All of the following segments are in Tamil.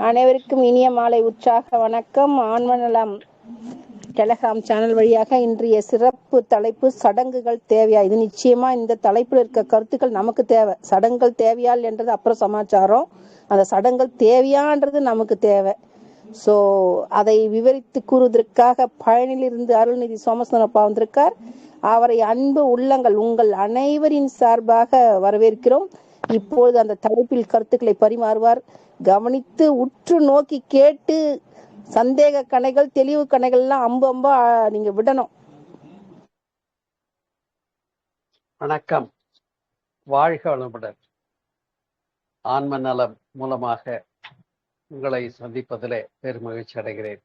அனைவருக்கும் இனிய மாலை உற்சாக வணக்கம். ஆன்மநலம் டெலகிராம் சேனல் வழியாக இன்றைய சிறப்பு தலைப்பு சடங்குகள் தேவையா. இது நிச்சயமா இந்த தலைப்பில் இருக்க கருத்துக்கள் நமக்கு தேவை. சடங்குகள் தேவையா என்றது அப்புறம் சமாச்சாரம், அந்த சடங்குகள் தேவையான்றது நமக்கு தேவை. ஸோ அதை விவரித்து கூறுவதற்காக பழனியிலிருந்து அருள்நிதி சோமசுந்தரப்பா வந்திருக்கார். அவரை அன்பு உள்ளங்கள் உங்கள் அனைவரின் சார்பாக வரவேற்கிறோம். இப்பொழுது அந்த தலைப்பில் கருத்துக்களை பரிமாறுவார். கவனித்து உற்று நோக்கி கேட்டு சந்தேக கணைகள் தெளிவு கணைகள் எல்லாம் அம்பு அம்பா நீங்க விடணும். வணக்கம், வாழ்க வளமுடன். ஆன்ம நலம் மூலமாக உங்களை சந்திப்பதிலே பெருமகிழ்ச்சி அடைகிறேன்.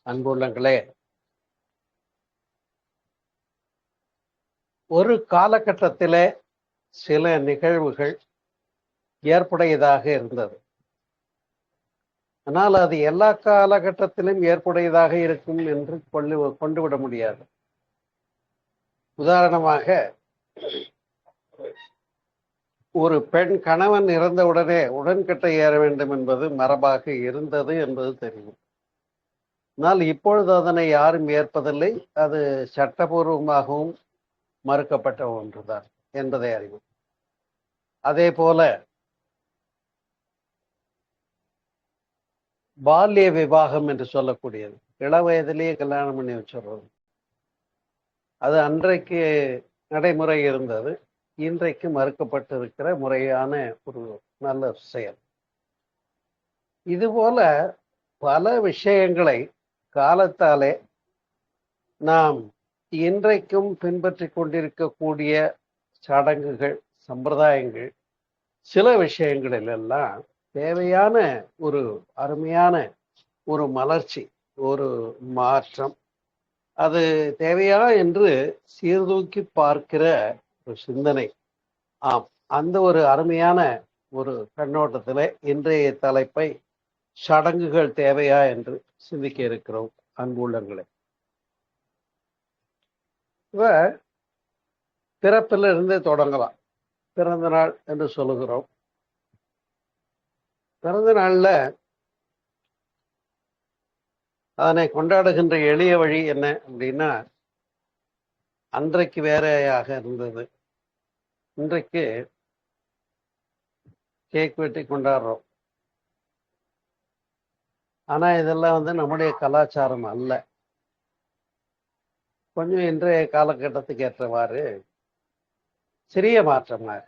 அன்புள்ளங்களே, ஒரு காலகட்டத்திலே சில நிகழ்வுகள் ஏற்புடையதாக இருந்தது. ஆனால் அது எல்லா காலகட்டத்திலும் ஏற்புடையதாக இருக்கும் என்று கொண்டு விட முடியாது. உதாரணமாக, ஒரு பெண் கணவன் இறந்தவுடனே உடன்கட்டை ஏற வேண்டும் என்பது மரபாக இருந்தது என்பது தெரியும். ஆனால் இப்பொழுது அதனை யாரும் ஏற்பதில்லை. அது சட்டபூர்வமாகவும் மறுக்கப்பட்ட ஒன்றுதான் என்பதை அறிவோம். அதே போல பால்ய விவாகம் என்று சொல்லக்கூடியது, இளவயதிலேயே கல்யாணம் பண்ணி வச்சுடுறது, அது அன்றைக்கு நடைமுறை இருந்தது. இன்றைக்கு மறுக்கப்பட்டிருக்கிற முறையான ஒரு நல்ல செயல். இதுபோல பல விஷயங்களை காலத்தாலே நாம் இன்றைக்கும் பின்பற்றி கொண்டிருக்கக்கூடிய சடங்குகள், சம்பிரதாயங்கள், சில விஷயங்களில் எல்லாம் தேவையான ஒரு அருமையான ஒரு மலர்ச்சி, ஒரு மாற்றம், அது தேவையா என்று சீர்தூக்கி பார்க்கிற ஒரு சிந்தனை. ஆம், அந்த ஒரு அருமையான ஒரு கண்ணோட்டத்தில் இன்றைய தலைப்பை சடங்குகள் தேவையா என்று சிந்திக்க இருக்கிறோம். அன்புள்ளங்களே, பிறப்பிலிருந்து தொடங்கலாம். பிறந்த நாள் என்று சொல்லுகிறோம். பிறந்த நாள்ல அதனை கொண்டாடுகின்ற எளிய வழி என்ன அப்படின்னா, அன்றைக்கு வேறையாக இருந்தது. இன்றைக்கு கேக் வெட்டி கொண்டாடுறோம். ஆனா இதெல்லாம் நம்முடைய கலாச்சாரம் அல்ல. கொஞ்சம் இன்றைய காலகட்டத்துக்கு ஏற்றவாறு சிறிய மாற்றமாக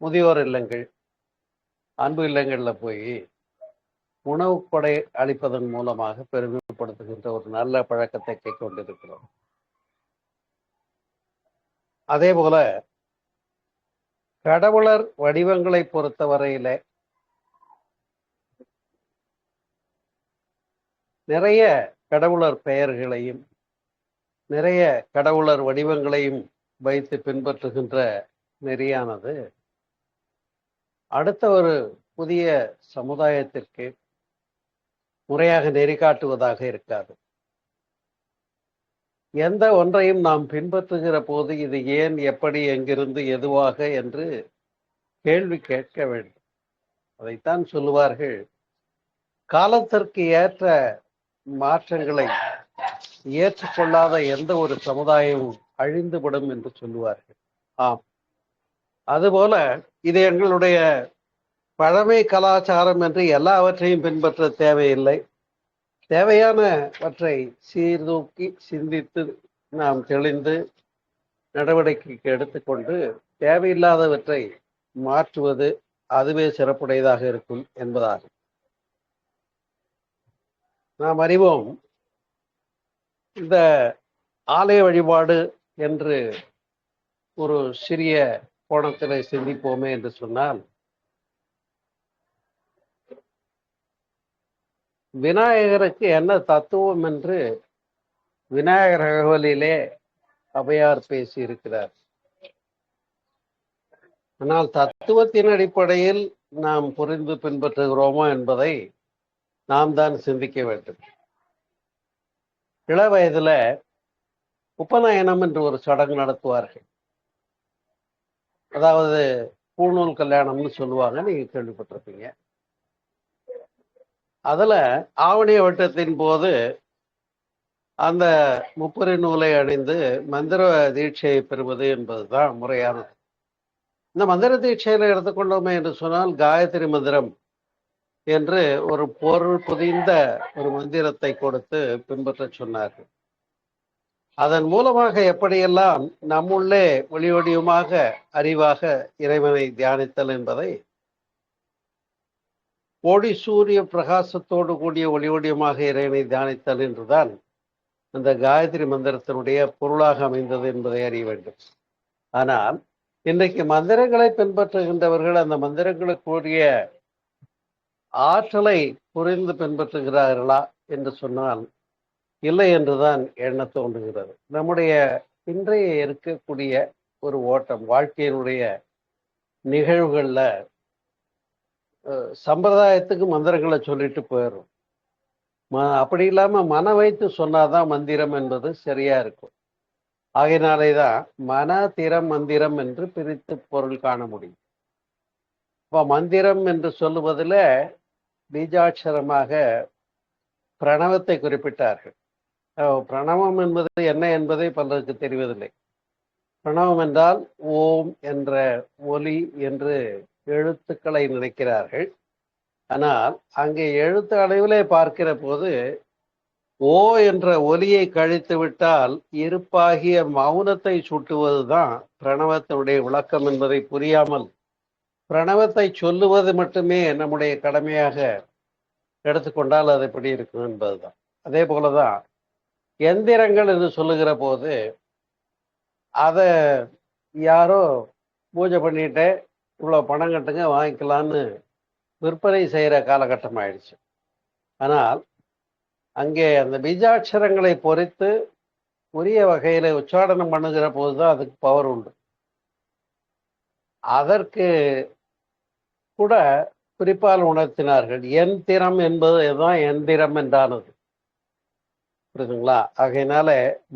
முதியோர் இல்லங்கள், அன்பு இல்லங்கள்ல போய் உணவு கொடை அளிப்பதன் மூலமாக பெருமைப்படுத்துகின்ற ஒரு நல்ல பழக்கத்தை கொண்டிருக்கிறோம். அதே போல கடவுளர் வடிவங்களை பொறுத்தவரையில நிறைய கடவுளர் பெயர்களையும் நிறைய கடவுளர் வடிவங்களையும் வைத்து பின்பற்றுகின்ற நெறியானது அடுத்த ஒரு புதிய சமுதாயத்திற்கு முறையாக நெறிகாட்டுவதாக இருக்காது. எந்த ஒன்றையும் நாம் பின்பற்றுகிற போது இது ஏன், எப்படி, எங்கிருந்து, எதுவாக என்று கேள்வி கேட்க வேண்டும். அதைத்தான் சொல்லுவார்கள், காலத்திற்கு ஏற்ற மாற்றங்களை ஏற்றுக்கொள்ளாத எந்த ஒரு சமுதாயமும் அழிந்துவிடும் என்று சொல்லுவார்கள். ஆம், அதுபோல இது எங்களுடைய பழமை கலாச்சாரம் என்று எல்லாவற்றையும் பின்பற்ற தேவையில்லை. தேவையானவற்றை சீர்தூக்கி சிந்தித்து நாம் தெளிந்து நடவடிக்கைக்கு எடுத்துக்கொண்டு தேவையில்லாதவற்றை மாற்றுவது அதுவே சிறப்புடையதாக இருக்கும் என்பதாகும். நாம் அறிவோம், இந்த ஆலய வழிபாடு என்று ஒரு சிறிய கோணத்திலே சிந்திப்போமே என்று சொன்னால், விநாயகருக்கு என்ன தத்துவம் என்று விநாயகர் அகவலிலே அவையார் பேசி இருக்கிறார். ஆனால் தத்துவத்தின் அடிப்படையில் நாம் புரிந்து பின்பற்றுகிறோமோ என்பதை நாம் தான் சிந்திக்க வேண்டும். இள வயதுல உபநயனம் என்று ஒரு சடங்கு நடத்துவார்கள். அதாவது பூணூல் கல்யாணம்னு சொல்லுவாங்க, நீங்க கேள்விப்பட்டிருப்பீங்க. அதுல ஆவணிய வட்டத்தின் போது அந்த முப்பரி நூலை அணிந்து மந்திர தீட்சையை பெறுவது என்பதுதான் முறையானது. இந்த மந்திர தீட்சையில எடுத்துக்கொண்டோமே என்று சொன்னால் காயத்ரி மந்திரம் என்று ஒரு பொருள் புதிந்த ஒரு மந்திரத்தை கொடுத்து பின்பற்ற சொன்னார்கள். அதன் மூலமாக எப்படியெல்லாம் நம்முள்ளே ஒளிவடிவமாக அறிவாக இறைவனை தியானித்தல் என்பதை கோடி சூரிய பிரகாசத்தோடு கூடிய ஒளிவடிவமாக இறைவனை தியானித்தல் என்றுதான் அந்த காயத்ரி மந்திரத்தினுடைய பொருளாக அமைந்தது என்பதை அறிய வேண்டும். ஆனால் இன்றைக்கு மந்திரங்களை பின்பற்றுகின்றவர்கள் அந்த மந்திரங்களுக்குரிய ஆற்றலை புரிந்து பின்பற்றுகிறார்களா என்று சொன்னால் இல்லை என்றுதான் எண்ண தோன்றுகிறது. நம்முடைய இன்றைய இருக்கக்கூடிய ஒரு ஓட்டம், வாழ்க்கையினுடைய நிகழ்வுகள்ல சம்பிரதாயத்துக்கு மந்திரங்களை சொல்லிட்டு போயிடும். அப்படி இல்லாம மன வைத்து சொன்னாதான் மந்திரம் என்பது சரியா இருக்கும். ஆகையினாலேதான் மன திறம் மந்திரம் என்று பிரித்து பொருள் காண முடியும். இப்ப மந்திரம் என்று சொல்லுவதில் பீஜாட்சரமாக பிரணவத்தை குறிப்பிட்டார்கள். பிரணவம் என்பது என்ன என்பதை பலருக்கு தெரிவதில்லை. பிரணவம் என்றால் ஓம் என்ற ஒலி என்று எழுத்துக்களை நினைக்கிறார்கள். ஆனால் அங்கே எழுத்து அளவிலே பார்க்கிற போது ஓ என்ற ஒலியை கழித்து விட்டால் இருப்பாகிய மௌனத்தை சுட்டுவதுதான் பிரணவத்தினுடைய விளக்கம் என்பதை புரியாமல் பிரணவத்தை சொல்லுவது மட்டுமே நம்முடைய கடமையாக எடுத்துக்கொண்டால் அது எப்படி இருக்கும் என்பதுதான். அதே போலதான் எந்திரங்கள் என்று சொல்லுகிற போது அதை யாரோ பூஜை பண்ணிட்டு இவ்வளோ பணம் கட்டுங்க வாங்கிக்கலான்னு விற்பனை செய்கிற காலகட்டம் ஆயிடுச்சு. ஆனால் அங்கே அந்த பீஜாட்சரங்களை பொறித்து உரிய வகையில் உச்சாடனம் பண்ணுகிற போதுதான் அதுக்கு பவர் உண்டு. அதற்கு கூட குறிப்பால் உணர்த்தினார்கள். எந்திரம் என்பது தான் எந்திரம் என்றானது. புரியுதுங்களா? ஆகையினால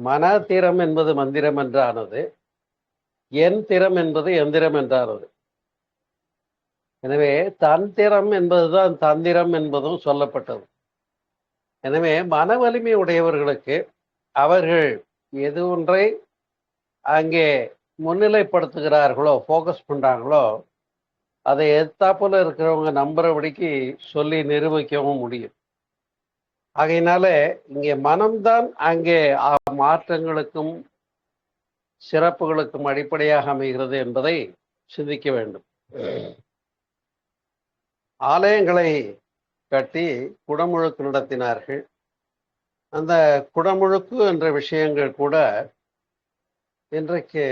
மன திறம் என்பது மந்திரம் என்றானது, என் திறம் என்பது எந்திரம் என்றானது. எனவே தந்திரம் என்பதுதான் தந்திரம் என்பதும் சொல்லப்பட்டது. எனவே மன வலிமை உடையவர்களுக்கு அவர்கள் எது ஒன்றை அங்கே முன்னிலைப்படுத்துகிறார்களோ, ஃபோக்கஸ் பண்றாங்களோ, அதை எத்தாப்புல இருக்கிறவங்க நம்புறபடிக்கு சொல்லி நிரூபிக்கவும் முடியும். ஆகையினால இங்கே மனம்தான் அங்கே மாற்றங்களுக்கும் சிறப்புகளுக்கும் அடிப்படையாக அமைகிறது என்பதை சிந்திக்க வேண்டும். ஆலயங்களை கட்டி குடமுழுக்கு நடத்தினார்கள். அந்த குடமுழுக்கு என்ற விஷயங்கள் கூட இன்றைக்கு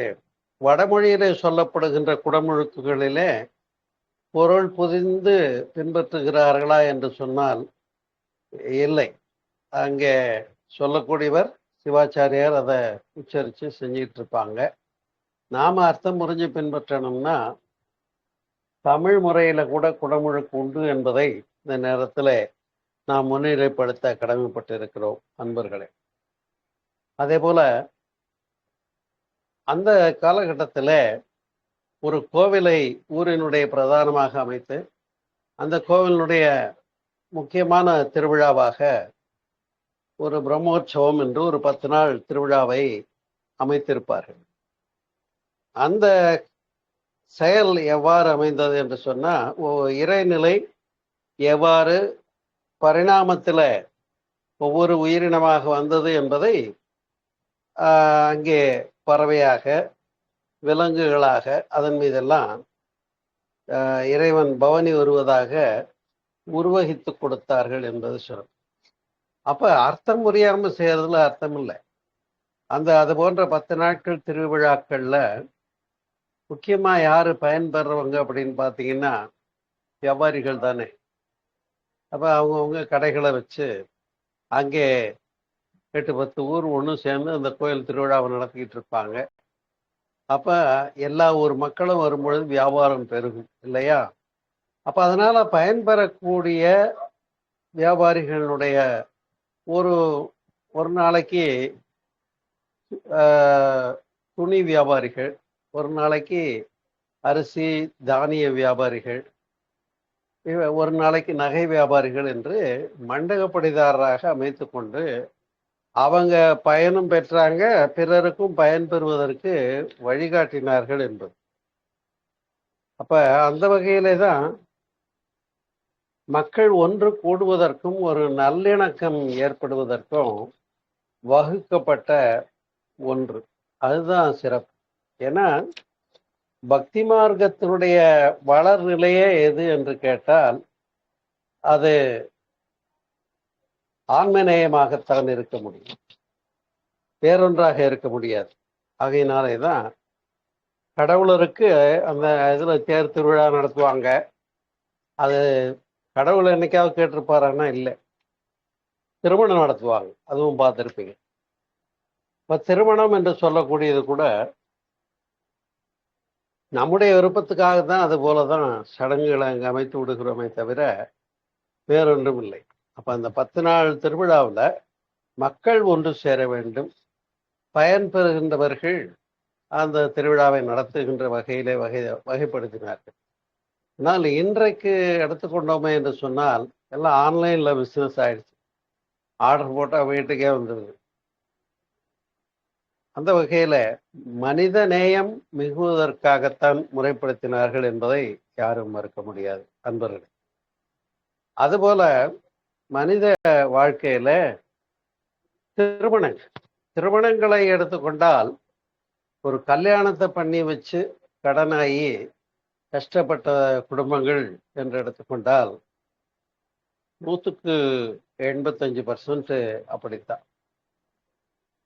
வடமொழியிலே சொல்லப்படுகின்ற குடமுழுக்குகளிலே பொருள் புதிந்து பின்பற்றுகிறார்களா என்று சொன்னால் இல்லை. அங்கே சொல்லக்கூடியவர் சிவாச்சாரியார் அதை உச்சரித்து செஞ்சிட்டு இருப்பாங்க. நாம அர்த்தம் புரிஞ்சு பின்பற்றணும்னா தமிழ் முறையில கூட குடமுழுக்கு உண்டு என்பதை இந்த நேரத்தில் நாம் முன்னிலைப்படுத்த கடமைப்பட்டு இருக்கிறோம் அன்பர்களே. அதே போல அந்த காலகட்டத்தில் ஒரு கோவிலை ஊரினுடைய பிரதானமாக அமைத்து அந்த கோவிலினுடைய முக்கியமான திருவிழாவாக ஒரு பிரம்மோற்சவம் என்று ஒரு 10 நாள் திருவிழாவை அமைத்திருப்பார்கள். அந்த செயல் எவ்வாறு அமைந்தது என்று சொன்னா, இறைநிலை எவ்வாறு பரிணாமத்தில் ஒவ்வொரு உயிரினமாக வந்தது என்பதை அங்கே பறவையாக விலங்குகளாக அதன் மீதெல்லாம் இறைவன் பவனி வருவதாக உருவகித்து கொடுத்தார்கள் என்பது சொல்லும். அப்ப அர்த்தம் புரியாம செய்யறதுல அர்த்தம் இல்லை. அது போன்ற 10 நாட்கள் திருவிழாக்கள்ல முக்கியமா யாரு பயன்பெறவங்க அப்படின்னு பார்த்தீங்கன்னா வியாபாரிகள் தானே. அப்ப அவங்கவுங்க கடைகளை வச்சு அங்கே 8-10 ஊர் ஒன்றும் சேர்ந்து அந்த கோயில் திருவிழாவை நடத்திக்கிட்டு இருப்பாங்க. அப்ப எல்லா ஊர் மக்களும் வரும்பொழுது வியாபாரம் பெருகும் இல்லையா? அப்ப அதனால பயன்பெறக்கூடிய வியாபாரிகளுடைய ஒரு நாளைக்கு துணி வியாபாரிகள், ஒரு நாளைக்கு அரிசி தானிய வியாபாரிகள், ஒரு நாளைக்கு நகை வியாபாரிகள் என்று மண்டகப்படிதாரராக அமைத்து கொண்டு அவங்க பயனும் பெற்றாங்க, பிறருக்கும் பயன் பெறுவதற்கு வழிகாட்டினார்கள் என்பது. அப்ப அந்த வகையிலே தான் மக்கள் ஒன்று கூடுவதற்கும் ஒரு நல்லிணக்கம் ஏற்படுவதற்கும் வகுக்கப்பட்ட ஒன்று. அதுதான் சிறப்பு. ஏன்னா பக்தி மார்க்கத்தினுடைய வளர் நிலையே எது என்று கேட்டால் அது ஆன்மநேயமாகத்தான் இருக்க முடியும், வேறொன்றாக இருக்க முடியாது. ஆகையினாலே தான் கடவுளருக்கு அந்த இதுல தேர் திருவிழா நடத்துவாங்க. அது கடவுள் என்னைக்காவது கேட்டிருப்பாரான்னா இல்லை. திருமணம் நடத்துவாங்க, அதுவும் பார்த்துருப்பீங்க. இப்ப திருமணம் என்று சொல்லக்கூடியது கூட நம்முடைய விருப்பத்துக்காக தான், அது போலதான் சடங்குகளை அங்கு அமைத்து விடுகிறோமே தவிர வேறொன்றும் இல்லை. அப்ப அந்த 10 நாள் திருவிழாவில் மக்கள் ஒன்று சேர வேண்டும், பயன் பெறுகின்றவர்கள் அந்த திருவிழாவை நடத்துகின்ற வகையிலே வகைப்படுத்தினார்கள். ஆனால் இன்றைக்கு எடுத்துக்கொண்டோமே என்று சொன்னால் எல்லாம் ஆன்லைன்ல பிசினஸ் ஆயிடுச்சு. ஆர்டர் போட்டால் வீட்டுக்கே வந்துடுது. அந்த வகையில மனித நேயம் மிகுவதற்காகத்தான் முறைப்படுத்தினார்கள் என்பதை யாரும் மறுக்க முடியாது அன்பர்களே. அதுபோல மனித வாழ்க்கையில திருமணங்களை எடுத்துக்கொண்டால், ஒரு கல்யாணத்தை பண்ணி வச்சு கடனாகி கஷ்டப்பட்ட குடும்பங்கள் என்று எடுத்துக்கொண்டால் 185% அப்படித்தான்.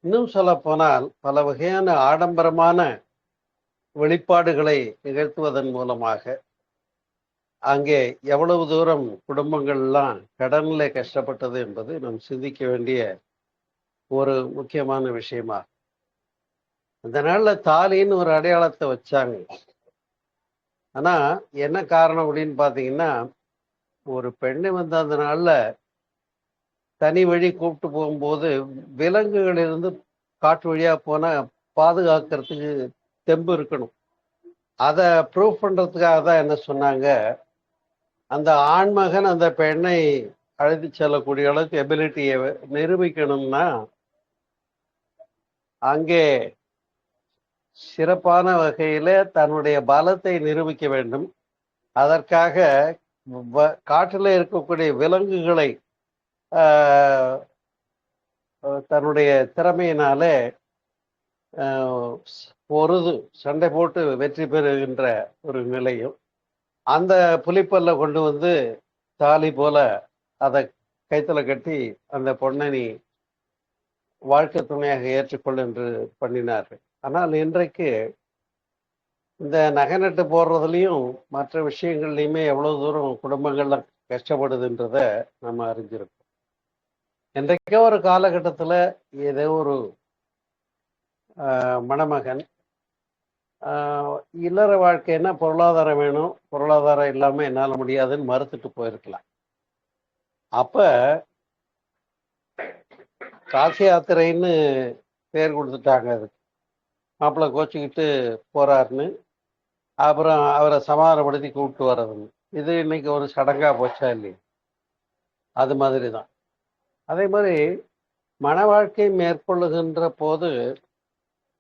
இன்னும் சொல்ல போனால் பல வகையான ஆடம்பரமான வெளிப்பாடுகளை நிகழ்த்துவதன் மூலமாக அங்கே எவ்வளவு தூரம் குடும்பங்கள்லாம் கடனில் கஷ்டப்பட்டது என்பது நாம் சிந்திக்க வேண்டிய ஒரு முக்கியமான விஷயமா. அந்த நாள்ல தாலின்னு ஒரு அடையாளத்தை வச்சாங்க. ஆனா என்ன காரணம் அப்படின்னு பாத்தீங்கன்னா, ஒரு பெண்ணை வந்து அந்த நாள்ல தனி வழி கூப்பிட்டு போகும்போது விலங்குகளிலிருந்து காட்டு வழியா போன பாதுகாக்கிறதுக்கு தெம்பு இருக்கணும். அதை ப்ரூவ் பண்றதுக்காக தான் என்ன சொன்னாங்க, அந்த ஆண்மகன் அந்த பெண்ணை அழைத்து செல்லக்கூடிய அளவுக்கு எபிலிட்டியை நிரூபிக்கணும்னா அங்கே சிறப்பான வகையில தன்னுடைய பலத்தை நிரூபிக்க வேண்டும். அதற்காக காட்டில் இருக்கக்கூடிய விலங்குகளை தன்னுடைய திறமையினாலே பொருது சண்டை போட்டு வெற்றி பெறுகின்ற ஒரு நிலையும், அந்த புலிப்பல்ல கொண்டு வந்து தாலி போல அதை கைத்துல கட்டி அந்த பொண்ணை நீ வாழ்க்கை துணையாக ஏற்றுக்கொள் என்று பண்ணினார்கள். ஆனால் இன்றைக்கு இந்த நகை நட்டு போடுறதுலையும் மற்ற விஷயங்கள்லையுமே எவ்வளவு தூரம் குடும்பங்கள்ல கஷ்டப்படுதுன்றத நம்ம அறிஞ்சிருக்கோம். இன்றைக்கே ஒரு காலகட்டத்தில் ஏதோ ஒரு மணமகன் இல்லற வாழ்க்கைன்னா பொருளாதாரம் வேணும், பொருளாதாரம் இல்லாமல் என்னால் முடியாதுன்னு மறுத்துட்டு போயிருக்கலாம். அப்ப காசி யாத்திரைன்னு பேர் கொடுத்துட்டாங்க. அதுக்கு மாப்பிள்ளை கோச்சிக்கிட்டு போறாருன்னு, அப்புறம் அவரை சமாதானப்படுத்தி கூப்பிட்டு வர்றதுன்னு. இது இன்னைக்கு ஒரு சடங்கா போச்சா இல்லையா? அது மாதிரி தான். அதே மாதிரி மன வாழ்க்கை மேற்கொள்ளுகின்ற போது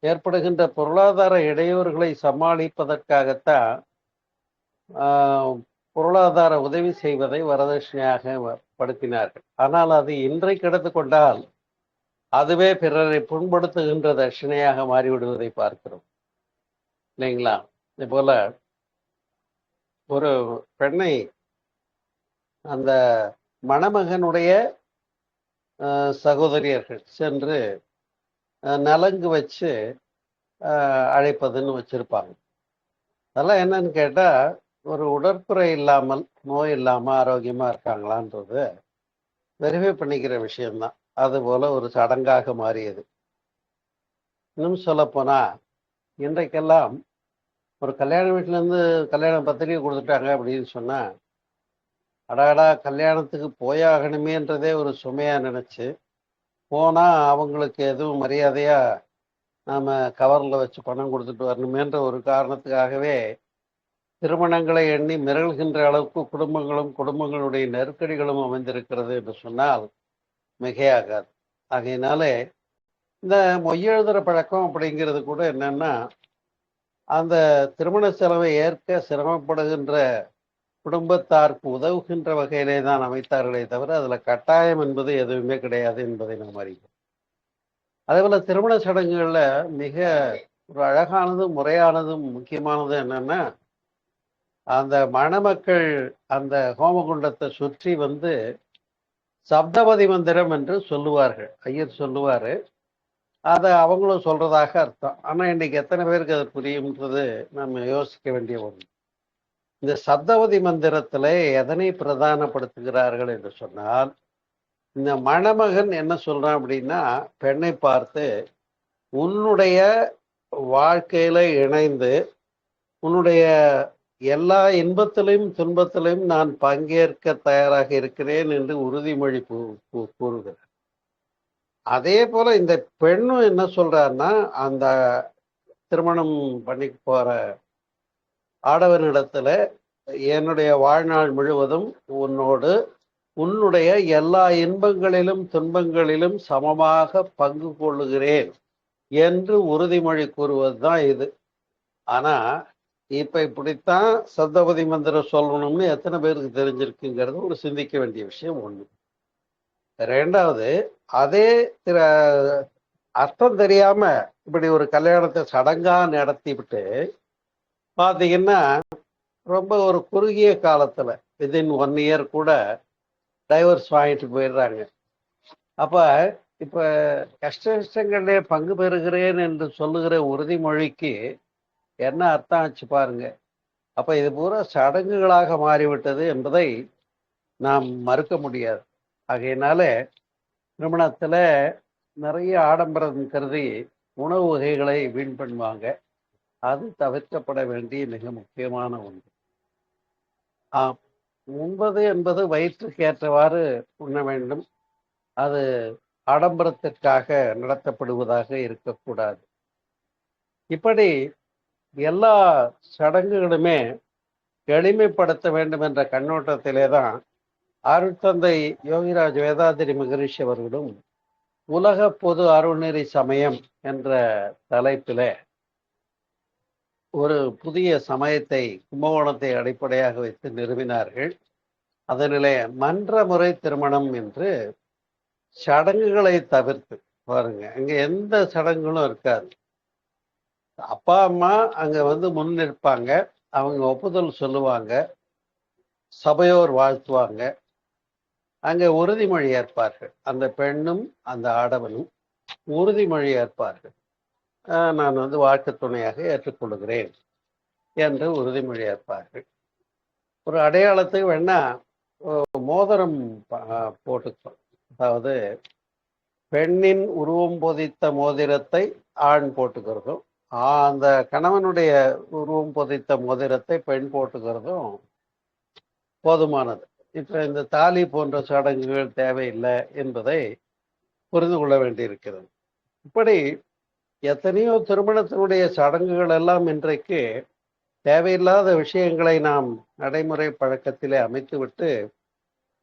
ஏற்படுகின்ற பொருளாதார இடையூறுகளை சமாளிப்பதற்காகத்தான் பொருளாதார உதவி செய்வதை வரதட்சணையாக படுத்தினார்கள். ஆனால் அது இன்றைக்கு எடுத்துக்கொண்டால் அதுவே பிறரை புண்படுத்துகின்ற தட்சணையாக மாறிவிடுவதை பார்க்கிறோம், இல்லைங்களா? இதே போல ஒரு பெண்ணை அந்த மணமகனுடைய சகோதரியர்கள் சென்று நலங்கு வச்சு அழைப்பதுன்னு வச்சிருப்பாங்க. அதெல்லாம் என்னன்னு கேட்டா, ஒரு உடற்குறை இல்லாமல் நோய் இல்லாமல் ஆரோக்கியமா இருக்காங்களான்றது வெரிஃபை பண்ணிக்கிற விஷயம்தான். அதுபோல ஒரு சடங்காக மாறியது. இன்னும் சொல்ல போனா இன்றைக்கெல்லாம் ஒரு கல்யாண வீட்டுல இருந்து கல்யாண பத்திரிகை கொடுத்துட்டாங்க அப்படின்னு சொன்னா, அடாடா கல்யாணத்துக்கு போயாகணுமேன்றதே ஒரு சுமையா நினைச்சு போனா அவங்களுக்கு எதுவும் மரியாதையா நாம கவர்ல வச்சு பணம் கொடுத்துட்டு வரணுமேன்ற ஒரு காரணத்துக்காகவே திருமணங்களை எண்ணி மிரள்கின்ற அளவுக்கு குடும்பங்களுடைய நெருக்கடிகளும் அமைந்திருக்கிறது என்று சொன்னால் மிகையாகாது. ஆகையினாலே இந்த மொய்யெழுதுற பழக்கம் அப்படிங்கிறது கூட என்னன்னா, அந்த திருமண செலவை ஏற்க சிரமப்படுகின்ற குடும்பத்தாருக்கு உதவுகின்ற வகையிலே தான் அமைத்தார்களே தவிர அதுல கட்டாயம் என்பது எதுவுமே கிடையாது என்பதை நாம் அறிவோம். அதே போல திருமண சடங்குகள்ல மிக ஒரு அழகானதும் முறையானதும் முக்கியமானது என்னன்னா, அந்த மணமக்கள் அந்த ஹோமகுண்டத்தை சுற்றி வந்து சப்தபதி மந்திரம் என்று சொல்லுவார்கள். ஐயர் சொல்லுவாரு. அதை அவங்களும் சொல்றதாக அர்த்தம். ஆனா இன்னைக்கு எத்தனை பேருக்கு அது புரியும்ன்றது நம்ம யோசிக்க வேண்டிய ஒன்று. இந்த சப்தபதி மந்திரத்துல எதனை பிரதானப்படுத்துகிறார்கள் என்று சொன்னால், இந்த மணமகன் என்ன சொல்றான் அப்படின்னா, பெண்ணை பார்த்து உன்னுடைய வாழ்க்கையில இணைந்து உன்னுடைய எல்லா இன்பத்திலையும் துன்பத்திலையும் நான் பங்கேற்க தயாராக இருக்கிறேன் என்று உறுதிமொழி கூறுகிறார். அதே போல இந்த பெண்ணும் என்ன சொல்றாருன்னா, அந்த திருமணம் பண்ணி போற ஆடவனிடத்துல என்னுடைய வாழ்நாள் முழுவதும் உன்னோடு உன்னுடைய எல்லா இன்பங்களிலும் துன்பங்களிலும் சமமாக பங்கு கொள்ளுகிறேன் என்று உறுதிமொழி கூறுவதுதான் இது. ஆனா இப்ப இப்படித்தான் சப்தபதி மந்திரம் சொல்லணும்னு எத்தனை பேருக்கு தெரிஞ்சிருக்குங்கிறது ஒரு சிந்திக்க வேண்டிய விஷயம் ஒண்ணு. ரெண்டாவது, அதே அர்த்தம் தெரியாம இப்படி ஒரு கல்யாணத்தை சடங்கா நடத்தி விட்டு பாத்தீங்கன்னா, ரொம்ப ஒரு குறுகிய காலத்துல வித்தின் 1 இயர் கூட டைவர்ஸ் வாங்கிட்டு போயிடுறாங்க. அப்ப இப்ப கஷ்டங்களே பங்கு பெறுகிறேன் என்று சொல்லுகிற உறுதிமொழிக்கு என்ன அர்த்தம் ஆச்சு பாருங்க. அப்ப இது பூரா சடங்குகளாக மாறிவிட்டது என்பதை நாம் மறுக்க முடியாது. ஆகையினால திருமணத்துல நிறைய ஆடம்பரம் கருதி உணவு வகைகளை வீண் பண்ணுவாங்க. அது தவிர்க்கப்பட வேண்டிய மிக முக்கியமான ஒன்று. உண்பது என்பது வயிற்றுக்கு ஏற்றவாறு உண்ண வேண்டும். அது ஆடம்பரத்திற்காக நடத்தப்படுவதாக இருக்கக்கூடாது. இப்படி எல்லா சடங்குகளுமே எளிமைப்படுத்த வேண்டும் என்ற கண்ணோட்டத்திலே தான் அருட்தந்தை யோகிராஜ் வேதாத்திரி மகரிஷி அவர்களும் உலக பொது அருள்நெறி சமயம் என்ற தலைப்பில ஒரு புதிய சமயத்தை கும்பகோணத்தை அடிப்படையாக வைத்து நிறுவினார்கள். அதனிலே மன்ற முறை திருமணம் என்று சடங்குகளை தவிர்த்து பாருங்க, அங்க எந்த சடங்குகளும் இருக்காது. அப்பா அம்மா அங்க வந்து முன் நிற்பாங்க, அவங்க ஒப்புதல் சொல்லுவாங்க, சபையோர் வாழ்த்துவாங்க, அங்க உறுதிமொழி ஏற்பார்கள். அந்த பெண்ணும் அந்த ஆடவனும் உறுதிமொழி ஏற்பார்கள். நான் வந்து வாழ்க்கை துணையாக ஏற்றுக்கொள்கிறேன் என்று உறுதிமொழி ஏற்பார்கள். ஒரு அடையாளத்துக்கு வேணா மோதிரம் போட்டுக்கிறோம். அதாவது பெண்ணின் உருவம் பொதித்த மோதிரத்தை ஆண் போட்டுக்கிறதும், அந்த கணவனுடைய உருவம் பொதித்த மோதிரத்தை பெண் போட்டுக்கிறதும் போதுமானது. இப்ப இந்த தாலி போன்ற சடங்குகள் தேவையில்லை என்பதை புரிந்து கொள்ள வேண்டியிருக்கிறது. இப்படி எத்தனையோ திருமணத்தினுடைய சடங்குகள் எல்லாம் இன்றைக்கு தேவையில்லாத விஷயங்களை நாம் நடைமுறை பழக்கத்திலே அமைத்துவிட்டு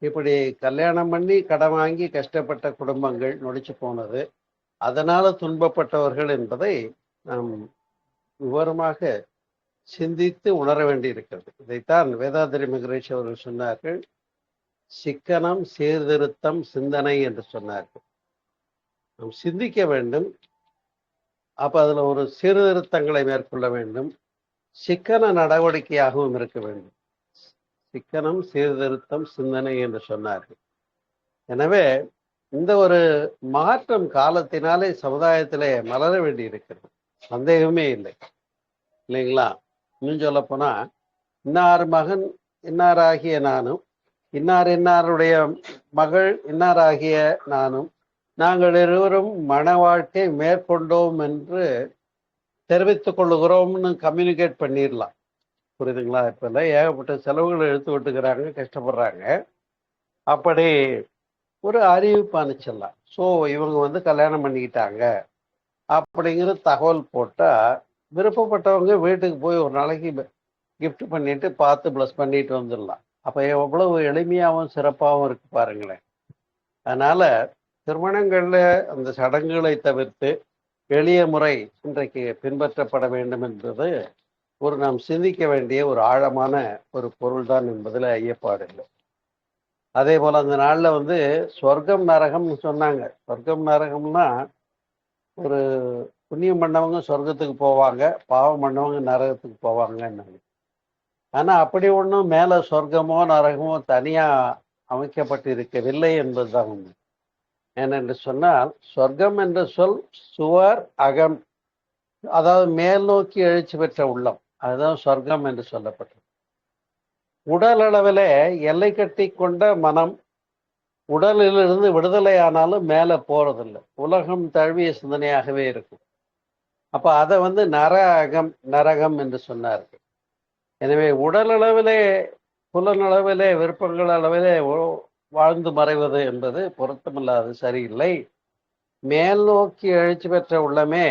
இப்படி கல்யாணம் பண்ணி கடன் வாங்கி கஷ்டப்பட்ட குடும்பங்கள் நொடிச்சு போனது, அதனால துன்பப்பட்டவர்கள் என்பதை நாம் விவரமாக சிந்தித்து உணர வேண்டியிருக்கிறது. இதைத்தான் வேதாத்திரி மகரிஷி அவர்கள் சொன்னார்கள், சிக்கனம் சீர்திருத்தம் சிந்தனை என்று சொன்னார்கள். நாம் சிந்திக்க வேண்டும். அப்ப அதுல ஒரு சீர்திருத்தங்களை மேற்கொள்ள வேண்டும். சிக்கன நடவடிக்கையாகவும் இருக்க வேண்டும். சிக்கனம் சீர்திருத்தம் சிந்தனை என்று சொன்னார்கள். எனவே இந்த ஒரு மாற்றம் காலத்தினாலே சமுதாயத்திலே மலர வேண்டி இருக்கிறது, சந்தேகமே இல்லை, இல்லைங்களா? இன்னும் சொல்ல போனா, இன்னார் மகன் இன்னாராகிய நானும், இன்னாருடைய மகள் இன்னாராகிய நானும், நாங்கள் இருவரும் மன வாழ்க்கை மேற்கொண்டோம் என்று தெரிவித்துக் கொள்ளுகிறோம்னு கம்யூனிகேட் பண்ணிடலாம். புரியுதுங்களா? இப்ப எல்லாம் ஏகப்பட்ட செலவுகளை எடுத்து விட்டுக்கிறாங்க, கஷ்டப்படுறாங்க. அப்படி ஒரு அறிவிப்பு அனுப்பிச்சிடலாம். ஸோ இவங்க வந்து கல்யாணம் பண்ணிக்கிட்டாங்க அப்படிங்கிற தகவல் போட்டா விருப்பப்பட்டவங்க வீட்டுக்கு போய் ஒரு நாளைக்கு கிஃப்ட் பண்ணிட்டு பார்த்து ப்ளஸ் பண்ணிட்டு வந்துடலாம். அப்போ எவ்வளவு எளிமையாகவும் சிறப்பாகவும் இருக்கு பாருங்களேன். அதனால திருமணங்கள்ல அந்த சடங்குகளை தவிர்த்து எளிய முறை இன்றைக்கு பின்பற்றப்பட வேண்டும் என்பது நாம் சிந்திக்க வேண்டிய ஒரு ஆழமான ஒரு பொருள் தான் என்பதில் ஐயப்பாடு இல்லை. அதே போல அந்த நாள்ல சொர்க்கம் நரகம்னு சொன்னாங்க. சொர்க்கம் நரகம்னா ஒரு புண்ணியம் பண்ணவங்க சொர்க்கத்துக்கு போவாங்க, பாவம் பண்ணவங்க நரகத்துக்கு போவாங்கன்னாங்க. ஆனா அப்படி ஒன்றும் மேல சொர்க்கமோ நரகமோ தனியா அமைக்கப்பட்டு இருக்கவில்லை என்பதுதான் உண்மை. ஏனென்று சொன்னால் சொர்க்கம் என்ற சொல் சுவர் அகம், அதாவது மேல் நோக்கி எழுச்சி பெற்ற உள்ளம், அதுதான் சொர்க்கம் என்று சொல்லப்பட்டது. உடல் அளவிலே எல்லை கட்டி கொண்ட மனம் உடலிலிருந்து விடுதலை ஆனாலும் மேல போறதில்லை, உலகம் தழுவிய சிந்தனையாகவே இருக்கும். அப்ப அதை நரகம் என்று சொன்னார்கள். எனவே உடல் அளவிலே புலனளவிலே விருப்பங்கள் அளவிலே வாழ்ந்து மறைவது என்பது பொருத்தமில்லாது, சரியில்லை. மேல் நோக்கி எழுச்சி பெற்ற உள்ளமே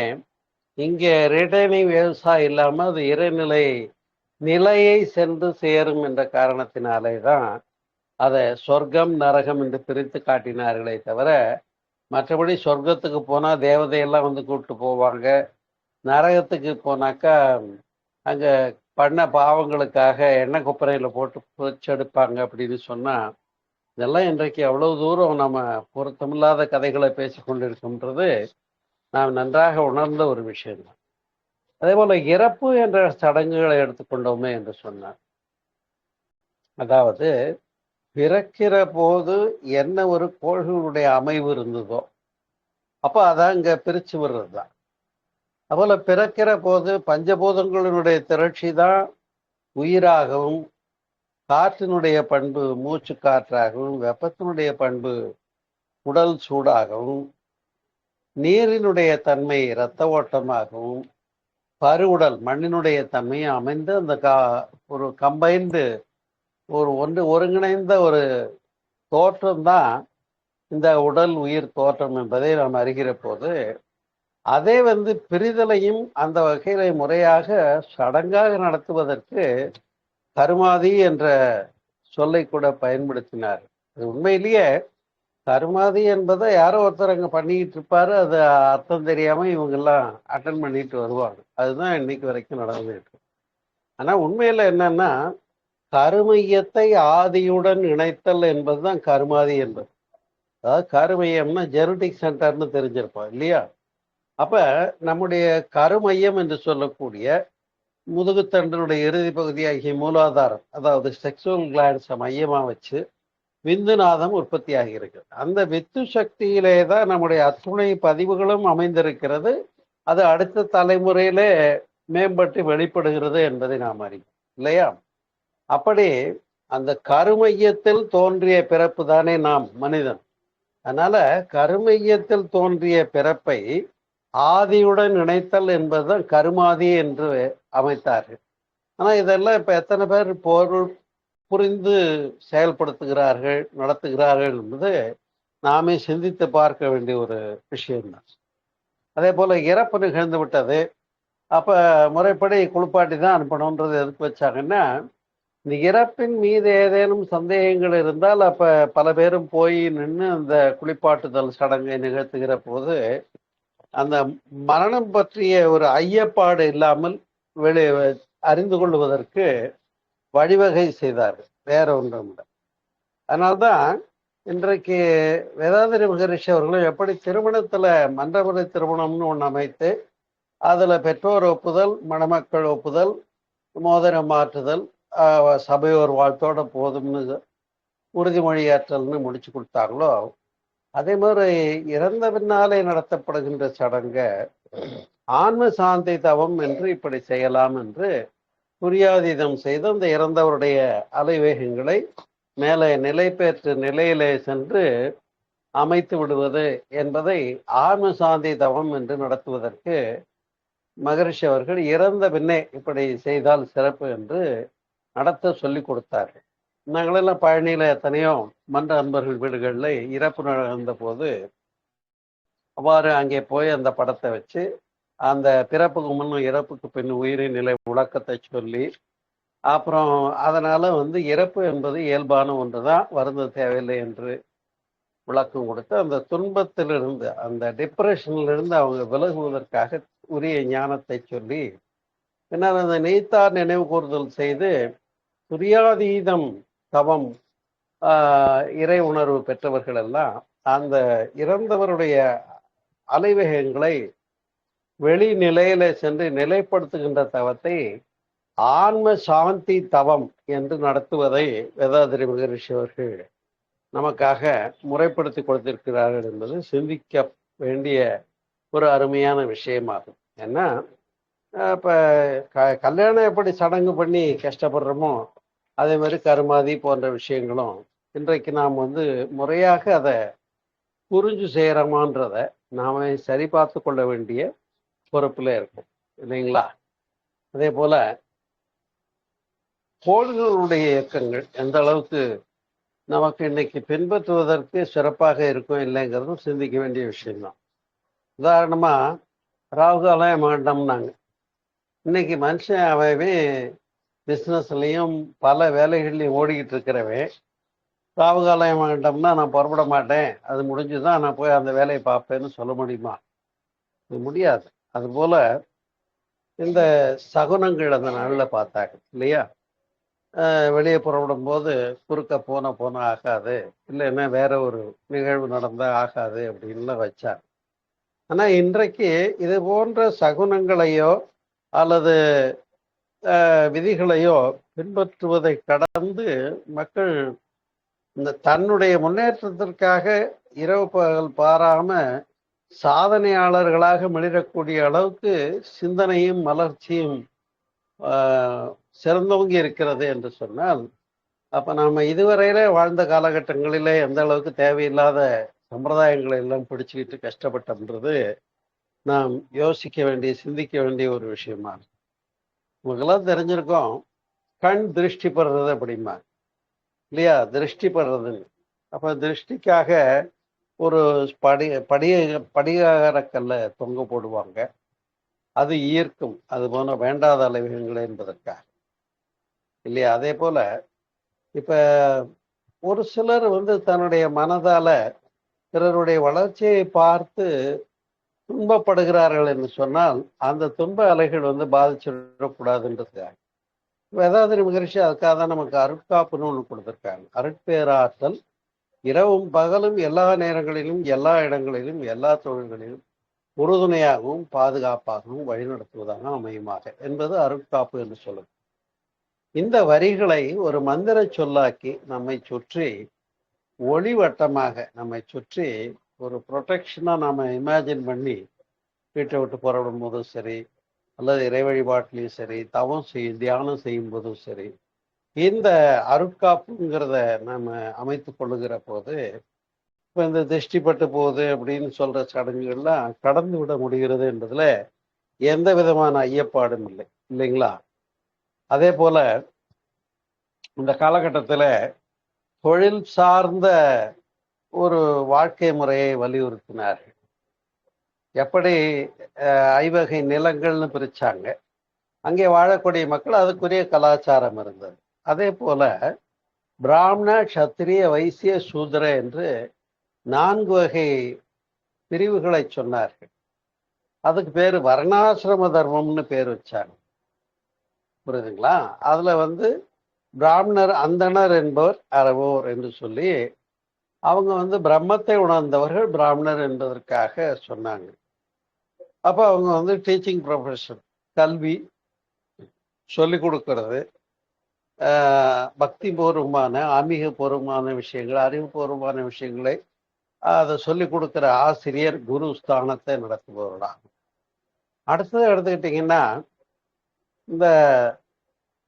இங்கே ரிட்டர்னிங் வேவ்ஸா இல்லாம அது இறைநிலை நிலையை சென்று சேரும் என்ற காரணத்தினாலே தான் அதை சொர்க்கம் நரகம் என்று பிரித்து காட்டினார்களே தவிர, மற்றபடி சொர்க்கத்துக்கு போனா தேவதையெல்லாம் கூப்பிட்டு போவாங்க, நரகத்துக்கு போனாக்கா அங்க பண்ண பாவங்களுக்காக எண்ணெய் குப்பரையில போட்டு புதைச்செடுப்பாங்க அப்படின்னு சொன்னா, இதெல்லாம் இன்றைக்கு எவ்வளவு தூரம் நம்ம பொருத்தமில்லாத கதைகளை பேசிக்கொண்டிருக்கின்றது நாம் நன்றாக உணர்ந்த ஒரு விஷயம்தான். அதே போல இறப்பு என்ற சடங்குகளை எடுத்துக்கொண்டோமே என்று சொன்னார். அதாவது பிறக்கிற போது என்ன ஒரு கோள்களுடைய அமைவு இருந்ததோ அப்ப அதான் இங்க பிரிச்சு விடுறது தான். அதுபோல பிறக்கிற போது பஞ்சபூதங்களினுடைய திரட்சி தான் உயிராகவும், காற்றினுடைய பண்பு மூச்சு காற்றாகவும், வெப்பத்தினுடைய பண்பு உடல் சூடாகவும், நீரினுடைய தன்மை இரத்த ஓட்டமாகவும், பருவுடல் மண்ணினுடைய தன்மையும் அமைந்து அந்த ஒரு கம்பைன்டு ஒருங்கிணைந்த ஒரு தோற்றம் தான் இந்த உடல் உயிர் தோற்றம் என்பதை நாம் அறிகிற போது, அதே பிரிதலையும் அந்த வகையில முறையாக சடங்காக நடத்துவதற்கு கருமாதி என்ற சொல்லை கூட பயன்படுத்தினார். உண்மையிலேயே கருமாதி என்பதை யாரோ ஒருத்தர் அங்க பண்ணிக்கிட்டு இருப்பாரு, அது அர்த்தம் தெரியாம இவங்க எல்லாம் அட்டன் பண்ணிட்டு வருவாங்க. அதுதான் இன்னைக்கு வரைக்கும் நடந்துட்டு இருக்கு. ஆனா உண்மையில என்னன்னா, கருமையத்தை ஆதியுடன் இணைத்தல் என்பதுதான் கருமாதி என்பது. அதாவது கருமையம்னா ஜெனடிக் சென்டர்னு தெரிஞ்சிருப்போம் இல்லையா? அப்ப நம்முடைய கருமையம் என்று சொல்லக்கூடிய முதுகுத்தண்டனுடைய இறுதி பகுதியாகிய மூலாதாரம், அதாவது செக்சுவல் கிளான்ஸை மையமா வச்சு விந்துநாதம் உற்பத்தி ஆகியிருக்கு. அந்த வித்து சக்தியிலே தான் நம்முடைய அத்துணை பதிவுகளும் அமைந்திருக்கிறது. அது அடுத்த தலைமுறையிலே மேம்பட்டு வெளிப்படுகிறது என்பதை நாம் அறிவோம் இல்லையா? அப்படி அந்த கருமையத்தில் தோன்றிய பிறப்பு தானே நாம் மனிதன். அதனால கருமையத்தில் தோன்றிய பிறப்பை ஆதியுடன் இணைத்தல் என்பதுதான் கருமாதி என்று அமைத்தார்கள். ஆனா இதெல்லாம் இப்ப எத்தனை பேர் புரிந்து செயல்படுத்துகிறார்கள், நடத்துகிறார்கள் என்பது நாமே சிந்தித்து பார்க்க வேண்டிய ஒரு விஷயம்தான். அதே போல இறப்பு நிகழ்ந்து விட்டது, அப்ப முறைப்படி குளிப்பாட்டி தான் அனுப்பணும்ன்றது எதுக்கு வச்சாங்கன்னா, இந்த இறப்பின் மீது ஏதேனும் சந்தேகங்கள் இருந்தால் அப்ப பல பேரும் போய் நின்று அந்த குளிப்பாட்டுதல் சடங்கை நிகழ்த்துகிற போது அந்த மரணம் பற்றிய ஒரு ஐயப்பாடு இல்லாமல் அறிந்து கொள்வதற்கு வழிவகை செய்தார்கள், வேற ஒன்றும் இல்லை. அதனால்தான் இன்றைக்கு வேதாந்திரி மகரிஷி அவர்களும் எப்படி திருமணத்துல மன்றமுறை திருமணம்னு ஒன்று அமைத்து அதுல பெற்றோர் ஒப்புதல், மணமக்கள் ஒப்புதல், மோதிரம் மாற்றுதல், சபையோர் வாழ்த்தோட போதும்னு உறுதிமொழியாற்றல்னு முடிச்சு கொடுத்தாங்களோ, அதே மாதிரி இறந்த பின்னாலே நடத்தப்படுகின்ற சடங்க ஆன்ம சாந்தி தவம் என்று இப்படி செய்யலாம் என்று புரியாதீதம் செய்து அந்த இறந்தவருடைய அலைவேகங்களை மேலே நிலை பெற்று நிலையிலே சென்று அமைத்து விடுவது என்பதை ஆன்ம சாந்தி தவம் என்று நடத்துவதற்கு மகரிஷி அவர்கள் இறந்த பின்னே இப்படி செய்தால் சிறப்பு என்று நடத்த சொல்லி கொடுத்தார்கள். நாங்களெல்லாம் பழனியில எத்தனையோ மன்ற அன்பர்கள் வீடுகளில் இறப்பு நடந்த போது அவ்வாறு அங்கே போய் அந்த படத்தை வச்சு அந்த பிறப்புக்கு முன்னும் இறப்புக்கு பின் உயிரின் நிலை விளக்கத்தை சொல்லி அப்புறம் அதனால இறப்பு என்பது இயல்பான ஒன்றுதான், வருந்த தேவையில்லை என்று விளக்கம் கொடுத்து அந்த துன்பத்திலிருந்து, அந்த டிப்ரெஷனிலிருந்து அவங்க விலகுவதற்காக உரிய ஞானத்தை சொல்லி, பின்னர் அந்த நீத்தார் நினைவு கூறுதல் செய்து துரியாதீதம் தவம் இறை உணர்வு பெற்றவர்கள் எல்லாம் அந்த இறந்தவருடைய அலைவேகங்களை வெளி நிலையில சென்று நிலைப்படுத்துகின்ற தவத்தை ஆன்ம சாந்தி தவம் என்று நடத்துவதை வேதாத்திரி மகரிஷி அவர்கள் நமக்காக முறைப்படுத்தி கொடுத்திருக்கிறார்கள் என்பது சிந்திக்க வேண்டிய ஒரு அருமையான விஷயமாகும். ஏன்னா இப்ப கல்யாணம் எப்படி சடங்கு பண்ணி கஷ்டப்படுறோமோ அதே மாதிரி கருமாதி போன்ற விஷயங்களும் இன்றைக்கு நாம் முறையாக அதை புரிஞ்சு செய்யறோமான்றத நாம சரி பார்த்து கொள்ள வேண்டிய பொறுப்புல இருக்கும், இல்லைங்களா? அதே போல கோள்களுடைய இயக்கங்கள் எந்த அளவுக்கு நமக்கு இன்னைக்கு பின்பற்றுவதற்கு சிறப்பாக இருக்கும் இல்லைங்கிறதும் சிந்திக்க வேண்டிய விஷயம்தான். உதாரணமா ராகுகாலம் வேண்டாம்னாங்க. இன்னைக்கு மனுஷன் அவவே பிஸ்னஸ்லையும் பல வேலைகள்லையும் ஓடிக்கிட்டு இருக்கிறவன் ராகுகாலம் வேண்டாம்னா நான் புறப்பட மாட்டேன், அது முடிஞ்சுதான் நான் போய் அந்த வேலையை பார்ப்பேன்னு சொல்ல முடியுமா? முடியாது. அதுபோல இந்த சகுனங்கள் அந்த நாளில் பார்த்தாங்க இல்லையா? வெளியே புறப்படும் போது குறுக்க போன ஆகாது, இல்லைன்னா வேற ஒரு நிகழ்வு நடந்தா ஆகாது அப்படின்லாம் வச்சாங்க. ஆனா இன்றைக்கு இது போன்ற சகுனங்களையோ அல்லது விதிகளையோ பின்பற்றுவதை கடந்து மக்கள் இந்த தன்னுடைய முன்னேற்றத்திற்காக இரவு பகல் பாராம சாதனையாளர்களாக மிளிரக்கூடிய அளவுக்கு சிந்தனையும் மலர்ச்சியும் சிறந்தோங்கி இருக்கிறது என்று சொன்னால், அப்ப நாம இதுவரையில வாழ்ந்த காலகட்டங்களிலே எந்த அளவுக்கு தேவையில்லாத சம்பிரதாயங்களை எல்லாம் பிடிச்சுக்கிட்டு கஷ்டப்பட்டோம்ன்றது நாம் யோசிக்க வேண்டிய சிந்திக்க வேண்டிய ஒரு விஷயமா இருக்கு. உங்களுக்கெல்லாம் தெரிஞ்சிருக்கோம், கண் திருஷ்டி படுறது அப்படிமா இல்லையா? திருஷ்டி படுறதுன்னு. அப்ப திருஷ்டிக்காக ஒரு படிகாரக்கல்ல தொங்க போடுவாங்க, அது ஈர்க்கும், அது போன வேண்டாத அலைவகங்கள் என்பதற்காக இல்லையா? அதே போல இப்ப ஒரு சிலர் தன்னுடைய மனதால பிறருடைய வளர்ச்சியை பார்த்து துன்பப்படுகிறார்கள் என்று சொன்னால் அந்த துன்ப அலைகள் பாதிச்சிடக்கூடாதுன்றதுக்காக வேதாத்திரி மகரிஷி அதுக்காக தான் நமக்கு அருட்காப்புன்னு ஒண்ணு கொடுத்திருக்காங்க. அருட்பேராற்றல் இரவும் பகலும் எல்லா நேரங்களிலும் எல்லா இடங்களிலும் எல்லா தொழில்களிலும் உறுதுணையாகவும் பாதுகாப்பாகவும் வழிநடத்துவதாக அமையுமாக என்பது அருட்காப்பு என்று சொல்லுது. இந்த வரிகளை ஒரு மந்திர சொல்லாக்கி நம்மை சுற்றி ஒளிவட்டமாக நம்மை சுற்றி ஒரு ப்ரொடெக்ஷனா நாம இமேஜின் பண்ணி வீட்டை விட்டு புறப்படும் போதும் சரி, அல்லது இறை வழிபாட்டிலையும் சரி, தவம் தியானம் செய்யும் போதும் சரி, இந்த அருட்காப்புங்கிறத நம்ம அமைத்து கொள்ளுகிற போது இப்போ இந்த திருஷ்டிப்பட்டு போகுது அப்படின்னு சொல்ற சடங்குகள்லாம் கடந்து விட முடிகிறது என்பதுல எந்த விதமான ஐயப்பாடும் இல்லை, இல்லைங்களா? அதே போல இந்த காலகட்டத்தில் தொழில் சார்ந்த ஒரு வாழ்க்கை முறையை வலியுறுத்தினார்கள். எப்படி ஐவகை நிலங்கள்னு பிரிச்சாங்க, அங்கே வாழக்கூடிய மக்கள் அதுக்குரிய கலாச்சாரம் இருந்தது. அதே போல பிராமண, சத்திரிய, வைசிய, சூத்திர என்று 4 வகை பிரிவுகளை சொன்னார்கள். அதுக்கு பேரு வர்ணாசிரம தர்மம்னு பேர் வச்சாங்க, புரியுதுங்களா? அதுல பிராமணர் அந்தணர் என்பவர் அறவோர் என்று சொல்லி அவங்க பிரம்மத்தை உணர்ந்தவர்கள் பிராமணர் என்பதற்காக சொன்னாங்க. அப்ப அவங்க டீச்சிங் ப்ரொஃபஷன், கல்வி சொல்லிக் கொடுக்கறது, பக்தி பூர்வமான ஆன்மீக பூர்வமான விஷயங்கள், அறிவுபூர்வமான விஷயங்களை அதை சொல்லிக் கொடுக்கிற ஆசிரியர் குரு ஸ்தானத்தை நடத்துபவர்களாகும். அடுத்தது எடுத்துக்கிட்டிங்கன்னா இந்த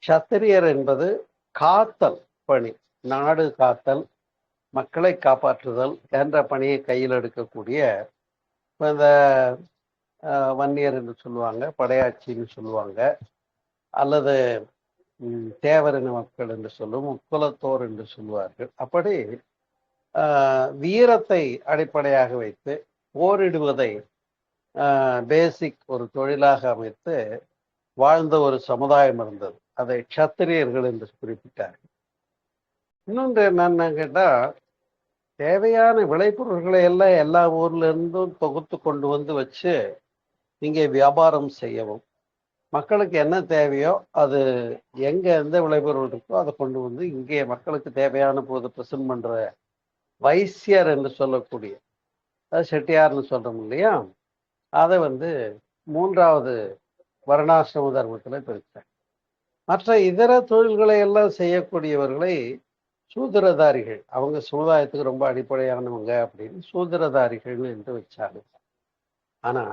சத்திரியர் என்பது காத்தல் பணி, நாடு காத்தல், மக்களை காப்பாற்றுதல் என்ற பணியை கையில் எடுக்கக்கூடிய இந்த வன்னியர் என்று சொல்லுவாங்க, படையாட்சின்னு சொல்லுவாங்க, அல்லது தேவரின மக்கள் என்று சொல்லும், முக்குலத்தோர் என்று சொல்லுவார்கள். அப்படி வீரத்தை அடிப்படையாக வைத்து போரிடுவதை பேசிக் ஒரு தொழிலாக அமைத்து வாழ்ந்த ஒரு சமுதாயம் இருந்தது. அதை க்ஷத்திரியர்கள் என்று குறிப்பிட்டார். இன்னொன்று என்னன்னு கேட்டா, தேவையான விளைபொருள்களை எல்லாம் எல்லா ஊர்ல இருந்தும் தொகுத்து கொண்டு வந்து வச்சு இங்கே வியாபாரம் செய்யவும், மக்களுக்கு என்ன தேவையோ அது எங்க எந்த விளைபொருள் இருக்கோ அதை கொண்டு வந்து இங்கே மக்களுக்கு தேவையான போது பிரசன்ட் பண்ற வைசியர் என்று சொல்லக்கூடிய, அது செட்டியார்னு சொல்றோம் இல்லையா, அதை வந்து 3வது வர்ணாசிரம தர்மத்துல பிரித்தார். மற்ற இதர தொழில்களை எல்லாம் செய்யக்கூடியவர்களை சூத்திரதாரிகள், அவங்க சமுதாயத்துக்கு ரொம்ப அடிப்படையானவங்க அப்படின்னு சூத்திரதாரிகள் என்று வச்சாங்க. ஆனா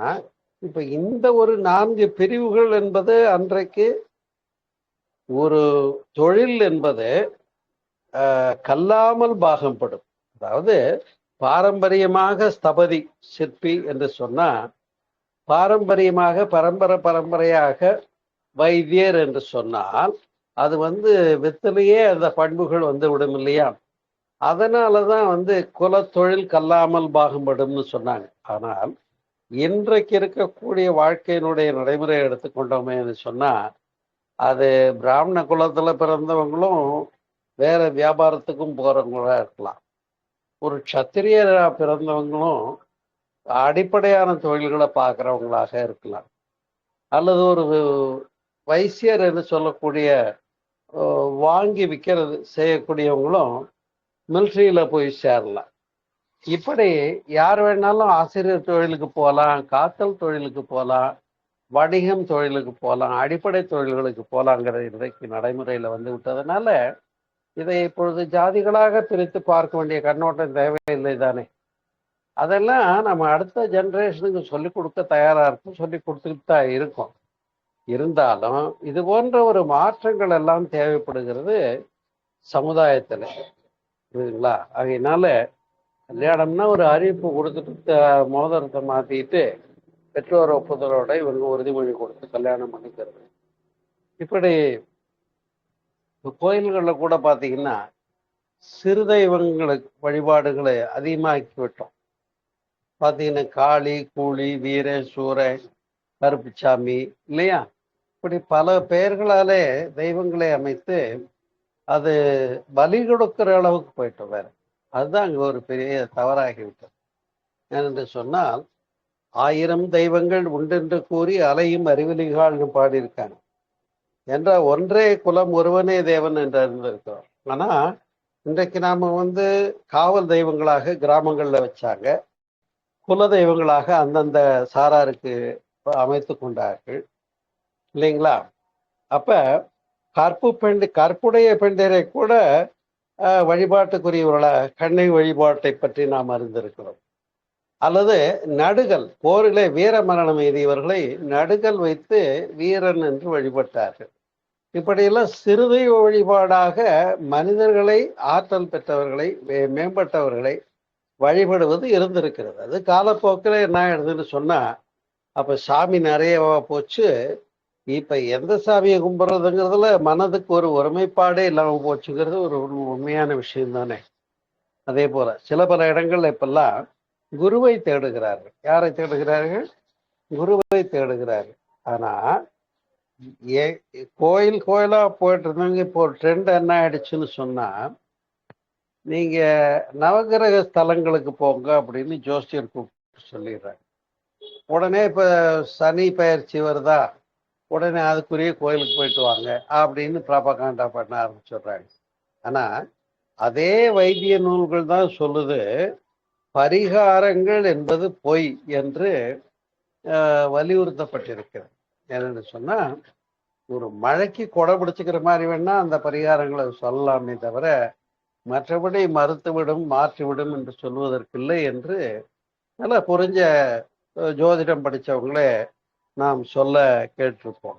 இப்ப இந்த ஒரு 4 பிரிவுகள் என்பது, அன்றைக்கு ஒரு தொழில் என்பது கல்லாமல் பாகம்படும். அதாவது பாரம்பரியமாக ஸ்தபதி சிற்பி என்று சொன்னா, பாரம்பரியமாக பரம்பரையாக வைத்தியர் என்று சொன்னால், அது வித்திலேயே அந்த பண்புகள் விடும் இல்லையா. அதனாலதான் குலத்தொழில் கல்லாமல் பாகுபடும்னு சொன்னாங்க. ஆனால் இன்றைக்கு இருக்கக்கூடிய வாழ்க்கையினுடைய நடைமுறை எடுத்துக்கொண்டோமே சொன்னா, அது பிராமண குலத்துல பிறந்தவங்களும் வேற வியாபாரத்துக்கும் போறவங்களா இருக்கலாம், ஒரு க்ஷத்திரியரா பிறந்தவங்களும் அடிப்படையான தொழில்களை பார்க்குறவங்களாக இருக்கலாம், அல்லது ஒரு வைசியர் என்று சொல்லக்கூடிய வாங்கி விற்கிறது செய்யக்கூடியவங்களும் மிலிட்ரியில போய் சேரலாம். இப்படி யார் வேணாலும் ஆசிரியர் தொழிலுக்கு போகலாம், காத்தல் தொழிலுக்கு போகலாம், வணிகம் தொழிலுக்கு போகலாம், அடிப்படை தொழில்களுக்கு போகலாங்கிறது இன்றைக்கு நடைமுறையில் விட்டதுனால இதை இப்பொழுது ஜாதிகளாக பிரித்து பார்க்க வேண்டிய கண்ணோட்டம் தேவையில்லை தானே. அதெல்லாம் நம்ம அடுத்த ஜெனரேஷனுக்கு சொல்லிக் கொடுக்க தயாரா இருக்கும், சொல்லி கொடுத்துட்டு தான் இருக்கோம். இருந்தாலும் இது போன்ற ஒரு மாற்றங்கள் எல்லாம் தேவைப்படுகிறது சமுதாயத்துல, புரியுதுங்களா. அதனால கல்யாணம்னா ஒரு அறிவிப்பு கொடுத்துட்டு மோதிரத்தை மாத்திட்டு பெற்றோர் ஒப்புதலோட இவங்க உறுதிமொழி கொடுத்து கல்யாணம் பண்ணிக்கிறது. இப்படி கோயில்கள்ல கூட பாத்தீங்கன்னா சிறு தெய்வங்களுக்கு வழிபாடுகளை அதிகமாக்கி விட்டோம். பாத்தீங்கன்னா காளி, கூலி, வீர, சூர, கருப்புச்சாமி இல்லையா, இப்படி பல பெயர்களாலே தெய்வங்களை அமைத்து அது பலி கொடுக்கிற அளவுக்கு போயிட்டோம். வேற அதுதான் அங்க ஒரு பெரிய தவறாகிவிட்டது. ஏனென்று சொன்னால், 1000 தெய்வங்கள் உண்டென்று கூறி அலையும் அறிவிலிகால்னு பாடியிருக்காங்க. என்ற ஒன்றே குலம் ஒருவனே தேவன் என்று அறிந்திருக்கிறோம். ஆனா இன்றைக்கு நாம காவல் தெய்வங்களாக கிராமங்கள்ல வச்சாங்க, குல தெய்வங்களாக அந்தந்த சாராருக்கு அமைத்து கொண்டார்கள் இல்லைங்களா. அப்ப கற்புடைய பெண்டரை கூட வழிபாட்டுக்குரியவர்கள கண்ணை வழிபாட்டை பற்றி நாம் அறிந்திருக்கிறோம். அல்லது நடுகள், போரிலே வீர மரணம் எய்தியவர்களை நடுகள் வைத்து வீரன் என்று வழிபட்டார்கள். இப்படியெல்லாம் சிறுதெய்வ வழிபாடாக மனிதர்களை, ஆற்றல் பெற்றவர்களை, மேம்பட்டவர்களை வழிபடுவது இருந்திருக்கிறது. அது காலப்போக்கில் என்ன ஆயிடுதுன்னு சொன்னா, அப்ப சாமி நிறையவா போச்சு. இப்ப எந்த சாமியை கும்பிட்றதுங்கிறதுல மனதுக்கு ஒரு ஒருமைப்பாடே இல்லாம போச்சுங்கிறது ஒரு உண்மையான விஷயம் தானே. அதே போல பல இடங்கள்ல இப்பெல்லாம் குருவை தேடுகிறார்கள். யாரை தேடுகிறார்கள்? குருவை தேடுகிறார்கள். ஆனா கோயிலா போயிட்டு இருந்தாங்க. இப்போ ஒரு ட்ரெண்ட் என்ன ஆயிடுச்சுன்னு சொன்னா, நீங்க நவகிரக ஸ்தலங்களுக்கு போங்க அப்படின்னு ஜோசியர் கூப்பிட்டு சொல்லிடுறாங்க. உடனே இப்ப சனி பயிற்சி வருதா, உடனே அதுக்குரிய கோயிலுக்கு போயிட்டு வாங்க அப்படின்னு ப்ராபகாண்டா பண்ண ஆரம்பிச்சிடுறாங்க. ஆனா அதே வைத்திய நூல்கள் தான் சொல்லுது, பரிகாரங்கள் என்பது பொய் என்று வலியுறுத்தப்பட்டிருக்கிறது. என்னன்னு சொன்னா, ஒரு மழைக்கு கொடை பிடிச்சிக்கிற மாதிரி வேணா அந்த பரிகாரங்களை சொல்லலாமே தவிர, மற்றபடி மறுத்துவிடும் மாற்றிவிடும் என்று சொல்வதற்கில்லை என்று நல்லா புரிஞ்ச ஜோதிடம் படித்தவங்களே நாம் சொல்ல கேட்டிருப்போம்,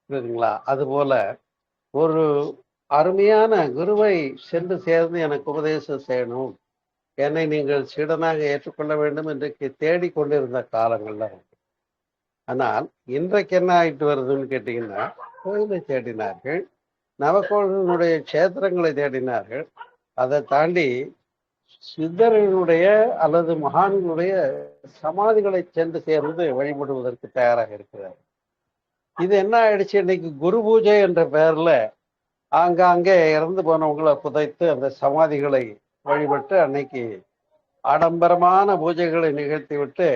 புரியுதுங்களா. அதுபோல ஒரு அருமையான குருவை சென்று சேர்ந்து எனக்கு உபதேசம் செய்யணும், என்னை நீங்கள் சீடனாக ஏற்றுக்கொள்ள வேண்டும் என்று தேடிக்கொண்டிருந்த காலங்கள்ல. ஆனால் இன்றைக்கு என்ன ஆயிட்டு வருதுன்னு கேட்டீங்கன்னா, கோயிலை தேடினார்கள், நவகோள்களுடைய கஷேத்திரங்களை தேடினார்கள், அதை தாண்டி சித்தர்களுடைய அல்லது மகான்களுடைய சமாதிகளை சென்று சேர்ந்து வழிபடுவதற்கு தயாராக இருக்கிறார். இது என்ன ஆயிடுச்சு, இன்னைக்கு குரு பூஜை என்ற பெயர்ல ஆங்காங்கே இறந்து போனவங்களை புதைத்து அந்த சமாதிகளை வழிபட்டு அன்னைக்கு ஆடம்பரமான பூஜைகளை நிகழ்த்தி விட்டு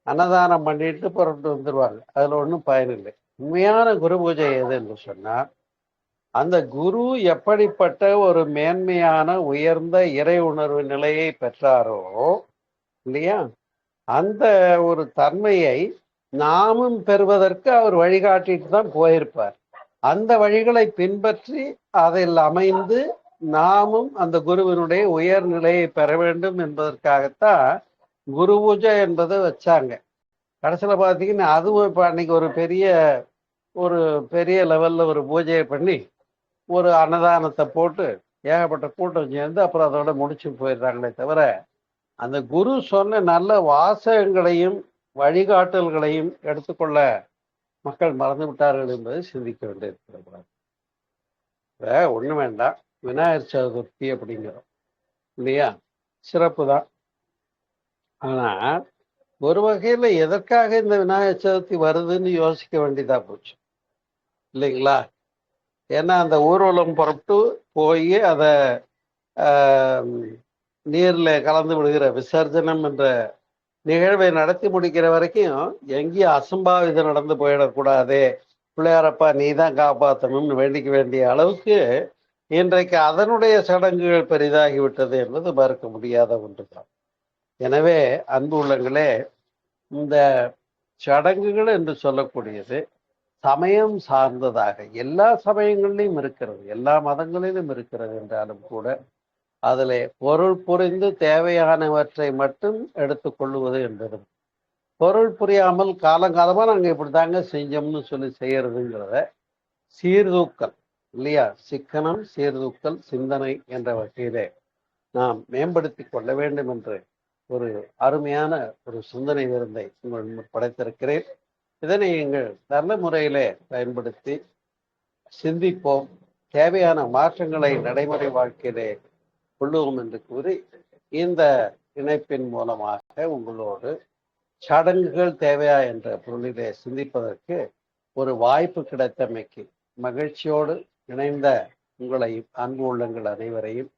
அன்னதானம் பண்ணிட்டு புறப்பட்டு வந்துடுவாங்க. அதுல ஒன்றும் பயனில்லை. உண்மையான குரு பூஜை எது என்று சொன்னா, அந்த குரு எப்படிப்பட்ட ஒரு மேன்மையான உயர்ந்த இறை உணர்வு நிலையை பெற்றாரோ இல்லையா, அந்த ஒரு தன்மையை நாமும் பெறுவதற்கு அவர் வழிகாட்டிட்டு தான் போயிருப்பார். அந்த வழிகளை பின்பற்றி அதில் அமைந்து நாமும் அந்த குருவினுடைய உயர் நிலையை பெற வேண்டும் என்பதற்காகத்தான் குரு பூஜை என்பதை வச்சாங்க. கடைசியில பார்த்தீங்கன்னா அதுவும் இப்போ அன்னைக்கு ஒரு பெரிய லெவல்ல ஒரு பூஜையை பண்ணி ஒரு அன்னதானத்தை போட்டு ஏகப்பட்ட கூட்டம் சேர்ந்து அப்புறம் அதோட முடிச்சு போயிடுறாங்களே தவிர, அந்த குரு சொன்ன நல்ல வாசகங்களையும் வழிகாட்டல்களையும் எடுத்துக்கொள்ள மக்கள் மறந்து விட்டார்கள் என்பதை சிந்திக்க வேண்டியிருக்கிறது. ஒண்ணு வேண்டாம், விநாயகர் சதுர்த்தி அப்படிங்கிறோம் இல்லையா, சிறப்பு தான். ஆனா ஒரு வகையில எதற்காக இந்த விநாயகர் சதுர்த்தி வருதுன்னு யோசிக்க வேண்டியதா போச்சு இல்லைங்களா. ஏன்னா அந்த ஊர்வலம் புறப்பட்டு போய் அதை நீர்ல கலந்து விடுகிற விசர்ஜனம் என்ற நிகழ்வை நடத்தி முடிக்கிற வரைக்கும் எங்கேயும் அசம்பாவிதம் நடந்து போயிடக்கூடாதே, பிள்ளையாரப்பா நீ தான் காப்பாற்றணும்னு வேண்டிக்க வேண்டிய அளவுக்கு இன்றைக்கு அதனுடைய சடங்குகள் பெரிதாகிவிட்டது என்பது மறுக்க முடியாத ஒன்றுதான். எனவே அன்பு உள்ளங்களே, இந்த சடங்குகள் என்று சொல்லக்கூடியது சமயம் சார்ந்ததாக எல்லா சமயங்களிலும் இருக்கிறது, எல்லா மதங்களிலும் இருக்கிறது என்றாலும் கூட அதில் பொருள் புரிந்து தேவையானவற்றை மட்டும் எடுத்துக்கொள்ளுவது என்பது, பொருள் புரியாமல் காலங்காலமாக நாங்கள் இப்படி தாங்க செஞ்சோம்னு சொல்லி செய்யறதுங்கிறத சீர்தூக்கல் இல்லையா, சிக்கனம் சீர்தூக்கல் சிந்தனை என்ற வகையிலே நாம் மேம்படுத்தி கொள்ள வேண்டும் என்று ஒரு அருமையான ஒரு சிந்தனை விருந்தை உங்கள் படைத்திருக்கிறேன். இதனை எங்கள் நல்ல முறையிலே பயன்படுத்தி சிந்திப்போம், தேவையான மாற்றங்களை நடைமுறை வாழ்க்கையிலே கொள்ளுவோம் என்று கூறி இந்த இணைப்பின் மூலமாக உங்களோடு சடங்குகள் தேவையா என்ற பொருளிலே சிந்திப்பதற்கு ஒரு வாய்ப்பு கிடைத்தமைக்கு மகிழ்ச்சியோடு இணைந்த உங்களை அன்பு உள்ளங்கள் அனைவரையும்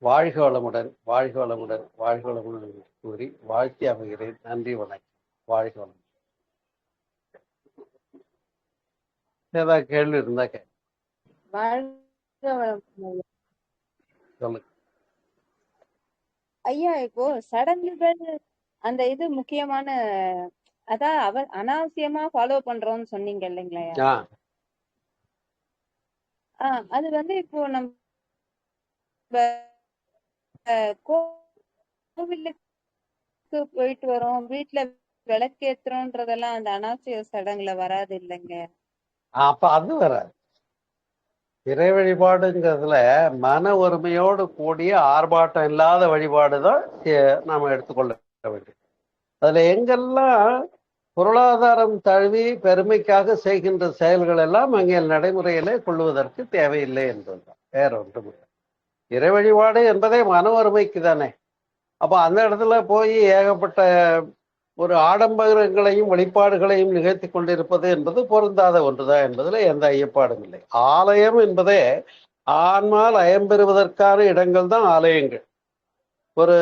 வாழ்க வளமுடன் வாழ்க வளமுடன் வாழ்க வளமுடன் என்று கூறி வாழ்த்தி அமைகிறேன். நன்றி, வணக்கம். வாழ்க வளமுடன். ஏதாவது கேள்வி இருந்தா சொல்லுங்க ஐயா. இப்போ சடங்குகள் அந்த இது முக்கியமான, அதான் அனாவசியமா ஃபாலோ பண்றோம்னு சொன்னீங்க இல்லைங்களா? அது வந்து இப்போ நம்ம கோவிலுக்கு போயிட்டு வரோம், வீட்டுல விளக்கேத்துறோன்றதெல்லாம் அந்த அனாவசிய சடங்குல வராது இல்லைங்க? அப்ப அது வராது. இறை வழிபாடுங்கிறதுல மன ஒருமையோடு கூடிய ஆர்ப்பாட்டம் இல்லாத வழிபாடுதான் நாம எடுத்துக்கொள்ள வேண்டும். அதுல எங்கெல்லாம் பொருளாதாரம் தழுவி பெருமைக்காக செய்கின்ற செயல்கள் எல்லாம் அங்கே நடைமுறையிலே கொள்ளுவதற்கு தேவையில்லை என்பதுதான், வேற ஒன்றும் இல்லை. இறை வழிபாடு என்பதே மன ஒருமைக்கு தானே. அப்போ அந்த இடத்துல போய் ஏகப்பட்ட ஒரு ஆடம்பரங்களையும் வழிபாடுகளையும் நிகழ்த்தி கொண்டிருப்பது என்பது பொருந்தாத ஒன்றுதான் என்பதில் எந்த ஐயப்பாடும் இல்லை. ஆலயம் என்பதே ஆன்மால் அயம்பெறுவதற்கான இடங்கள் தான் ஆலயங்கள். ஒரு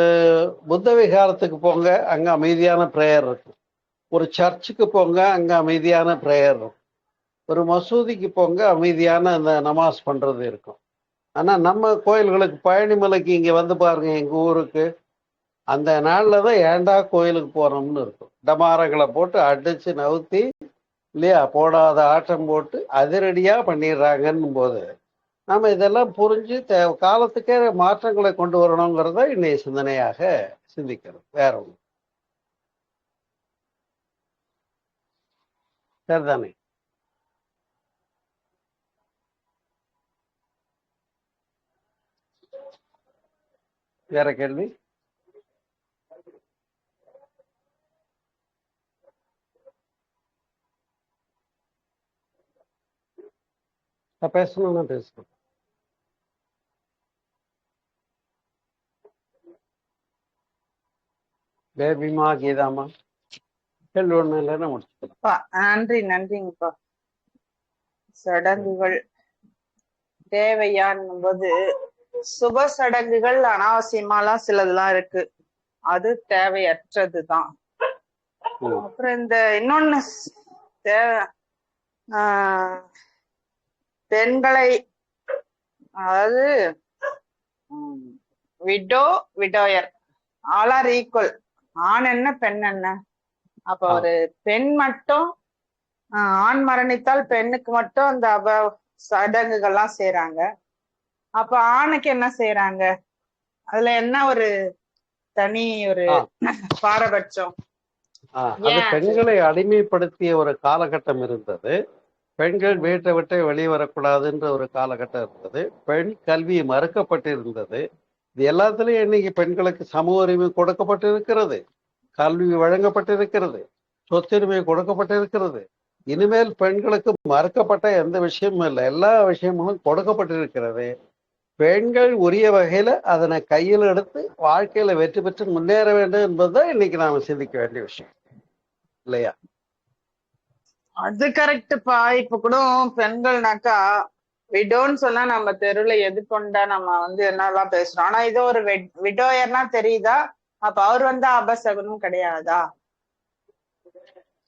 புத்த விகாரத்துக்கு போங்க, அங்க அமைதியான பிரேயர் இருக்கும். ஒரு சர்ச்சுக்கு போங்க, அங்க அமைதியான பிரேயர் இருக்கும். ஒரு மசூதிக்கு போங்க, அமைதியான அந்த நமாஸ் பண்றது இருக்கும். ஆனா நம்ம கோயில்களுக்கு பழனிமலைக்கு இங்க வந்து பாருங்க, எங்க ஊருக்கு அந்த நாள்ல தான் ஏண்டா கோயிலுக்கு போறோம்னு இருக்கும். டமாரங்களை போட்டு அடிச்சு நவுத்தி இல்லையா, போடாத ஆட்டம் போட்டு அதிரடியா பண்ணிடுறாங்கன்னு போது நம்ம இதெல்லாம் புரிஞ்சு காலத்துக்கே மாற்றங்களை கொண்டு வரணுங்கிறத இன்னைய சிந்தனையாக சிந்திக்கணும், வேற ஒண்ணு சரிதானே. வேற கேள்வி? பேசணும்னா பேசணும். பேபிமா, கீதாமா கேள்வி ஒண்ணு இல்லைன்னா முடிச்சுக்கலாம். நன்றிங்கப்பா. சடங்குகள் தேவையான்னும் போது சுப சடங்குகள் அனாவசியமாலாம் சிலதெல்லாம் இருக்கு, அது தேவையற்றதுதான். அப்புறம் இந்த இன்னொன்னு தேவை பெண்களை, அதாவது widow widower all are equal. ஆண் என்ன பெண் என்ன? அப்ப ஒரு பெண் மட்டும் ஆண் மரணித்தால் பெண்ணுக்கு மட்டும் அந்த சடங்குகள்லாம் செய்யறாங்க. அப்ப ஆணுக்கு என்ன செய்யறாங்க? அதுல என்ன ஒரு தனி ஒரு பாரபட்சம்? அது பெண்களை அடிமைப்படுத்திய ஒரு காலகட்டம் இருந்தது. பெண்கள் வீட்டை விட்டு வெளியே வரக்கூடாதுன்ற ஒரு காலகட்டம் இருந்தது. பெண் கல்வி மறுக்கப்பட்டிருந்தது. இது எல்லாத்துலயும் இன்னைக்கு பெண்களுக்கு சம உரிமை கொடுக்கப்பட்டிருக்கிறது, கல்வி வழங்கப்பட்டிருக்கிறது, சொத்துரிமை கொடுக்கப்பட்டிருக்கிறது. இனிமேல் பெண்களுக்கு மறுக்கப்பட்ட எந்த விஷயமும் இல்லை, எல்லா விஷயமும் கொடுக்கப்பட்டிருக்கிறது. பெண்கள் உரிய வகையில அதனை கையில் எடுத்து வாழ்க்கையில வெற்றி பெற்று முன்னேற வேண்டும் என்பதுதான் இன்னைக்கு நாம சிந்திக்க வேண்டிய விஷயம் இல்லையா? அது கரெக்டுப்பா. இப்ப கூட பெண்கள்னாக்கா விடோன்னு சொன்னா நம்ம தெருவுல எதிர்கொண்டா நம்ம என்னெல்லாம் பேசுறோம். ஆனா இதோ ஒரு விடோயர்னா தெரியுதா? அப்ப அவர் அபசகுனம் கிடையாதா?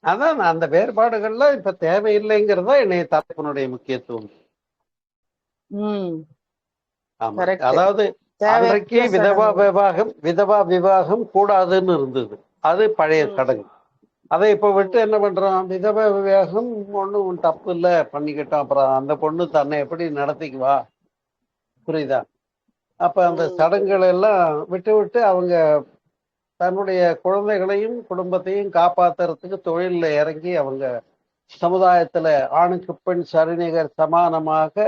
அதான் அந்த வேறுபாடுகள்லாம் இப்ப தேவையில்லைங்கிறதா என்னைய தலைப்பினுடைய முக்கியத்துவம். ஆமா, அதாவது அன்றைக்கு விதவா விவாகம் கூடாதுன்னு இருந்தது, அது பழைய சடங்கு. அதை இப்ப விட்டு என்ன பண்றோம், விதவா விவாகம் ஒண்ணும் தப்பு இல்லை பண்ணிக்கிட்டோம், அப்புறம் அந்த பொண்ணு தன்னை எப்படி நடத்திக்குவா, புரியுதா? அப்ப அந்த சடங்குகள் எல்லாம் விட்டு விட்டு அவங்க தன்னுடைய குழந்தைகளையும் குடும்பத்தையும் காப்பாத்துறதுக்கு தொழில இறங்கி அவங்க சமுதாயத்துல ஆணுக்கு பெண் சரிநிகர் சமானமாக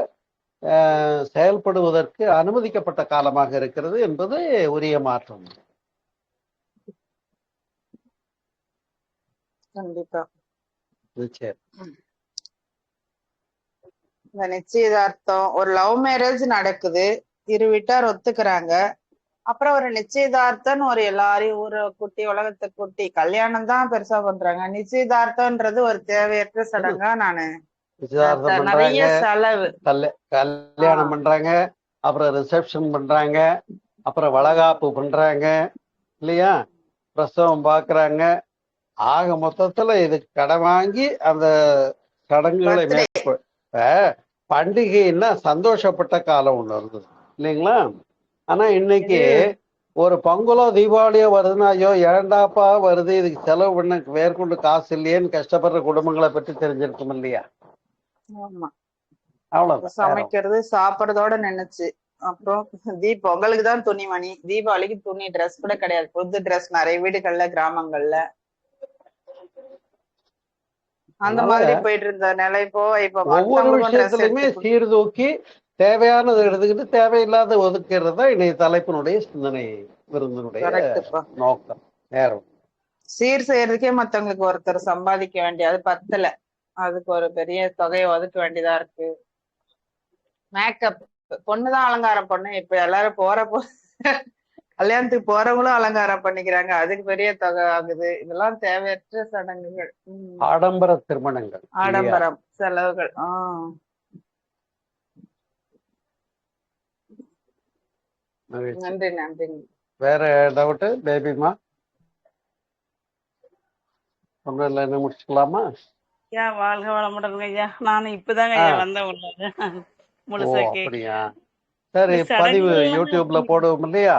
செயல்படுவதற்கு அனுமதிக்கப்பட்ட காலமாக இருக்கிறது என்பது உரிய மாற்றம். கண்டிப்பா. நிச்சயம். இந்த நிச்சயதார்த்தம், ஒரு லவ் மேரேஜ் நடக்குது, இரு வீட்டார் ஒத்துக்கிறாங்க. அப்புறம் ஒரு நிச்சயதார்த்தம் ஒரு எல்லாரையும் ஊரை கூட்டி உலகத்தை கூட்டி கல்யாணம் தான் பெருசா பண்றாங்க. நிச்சயதார்த்தம்ன்றது ஒரு தேவையற்ற சடங்கா நானு நிறைய செலவு. கல்யாணம் பண்றாங்க, அப்புறம் ரிசப்ஷன் பண்றாங்க, அப்புறம் வளகாப்பு பண்றாங்க இல்லையா, பிரசவம் பாக்குறாங்க. ஆக மொத்தத்துல இது கடை வாங்கி அந்த சடங்குகளை பண்டிகைன்னா சந்தோஷப்பட்ட காலம் ஒண்ணு இருந்தது இல்லைங்களா? ஆனா இன்னைக்கு ஒரு பொங்கலோ தீபாவளியோ வருதுன்னா, ஐயோ ஏண்டாப்பா வருது, இதுக்கு செலவு பண்ண மேற்கொண்டு காசு இல்லையேன்னு கஷ்டப்படுற குடும்பங்களை பற்றி தெரிஞ்சிருக்கும் இல்லையா? அவ்வளவு சமைக்கிறது சாப்பிடறதோட நினைச்சு. அப்புறம் பொங்கலுக்கு தான் துணிமணி, தீபாவளிக்கு துணி ட்ரெஸ் கூட கிடையாது, புது ட்ரெஸ் நிறைய வீடுகள்ல கிராமங்கள்ல அந்த மாதிரி போயிட்டு இருந்த நிலை இப்ப ஒவ்வொரு விஷயத்திலுமே சீர்தூக்கி தேவையானதை எடுத்துக்கிட்டு தேவையில்லாத ஒதுக்கிறது தான் இணைய தலைப்பினுடைய சிந்தனை விருந்தினுடைய நோக்கம். நேரம் சீர் செய்யறதுக்கே மத்தவங்களுக்கு ஒருத்தர் சம்பாதிக்க வேண்டியது பத்தல, அதுக்கு ஒரு பெரிய தொகையை ஒதுக்க வேண்டியதா இருக்கு. மேக்கப் பொண்ணுதான் அலங்காரம் பண்ணு, இப்ப எல்லாரும் கல்யாணத்துக்கு போறவங்களும் அலங்காரம் பண்ணிக்கிறாங்க, அதுக்கு பெரிய தொகை ஆகுது. இதெல்லாம் தேவையற்ற சடங்குகள், ஆடம்பர திருமணங்கள், ஆடம்பரம் செலவுகள். நன்றி நன்றி. வேற டவுட் பேபிமா? ஒன்றும் என்ன முடிச்சுக்கலாமா? ஐயா வாழ்க வளமுடன் ஐயா. நானும் இப்பதாங்க வந்தேன் உள்ள முழுசா. அப்படியா? சரி, பதிவு யூடியூப்ல போடுவோம் இல்லையா,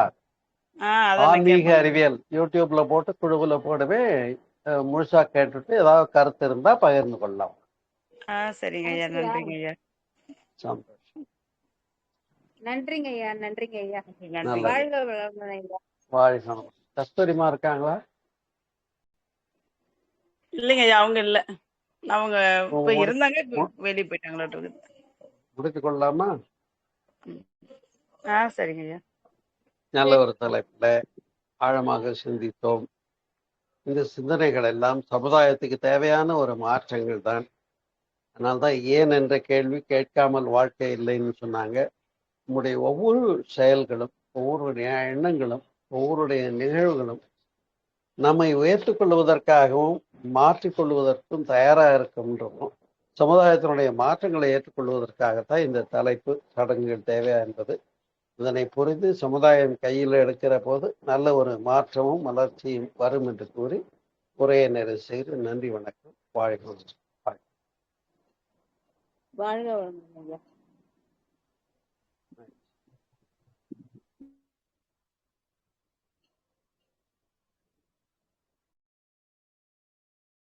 ஆன்மீக அறிவியல் யூடியூப்ல போட்டு குழுவுல போடுவே, முழுசா கேட்டுட்டு ஏதாவது கருத்து இருந்தா பகிர்ந்து கொள்ளலாம். சரிங்க ஐயா, நன்றிங்க ஐயா. சந்தோஷம். நன்றிங்க ஐயா, நன்றிங்க ஐயா. வாழ்க வளமுடன் ஐயா. வாழ்க. கஸ்தூரிமா இருக்காங்களா? இல்லைங்க ஐயா, அவங்க இல்ல, அவங்க இப்ப இருந்தாங்க, வெளியே போயிட்டாங்களா. முடித்து கொள்ளலாமா? சரிங்க ஐயா. நல்ல ஒரு தலைப்புல ஆழமாக சிந்தித்தோம். இந்த சிந்தனைகள் எல்லாம் சமுதாயத்துக்கு தேவையான ஒரு மாற்றங்கள் தான். அதனால்தான் ஏன் என்ற கேள்வி கேட்காமல் வாழ்க்கை இல்லைன்னு சொன்னாங்க. நம்முடைய ஒவ்வொரு செயல்களும், ஒவ்வொருடைய எண்ணங்களும், ஒவ்வொருடைய நிகழ்வுகளும் நம்மை உயர்த்திக் கொள்வதற்காகவும் மாற்றிக்கொள்வதற்கும் தயாராக இருக்கின்றோம். சமுதாயத்தினுடைய மாற்றங்களை ஏற்றுக்கொள்வதற்காகத்தான் இந்த தலைப்பு சடங்குகள் தேவையா என்பது. இதனை புரிந்து சமுதாயம் கையில் எடுக்கிற போது நல்ல ஒரு மாற்றமும் வளர்ச்சியும் வரும் என்று கூறி உரையை நிறைவு செய்து நன்றி, வணக்கம், வாழ்க. வாழ்க வளமுடன் ஐயா.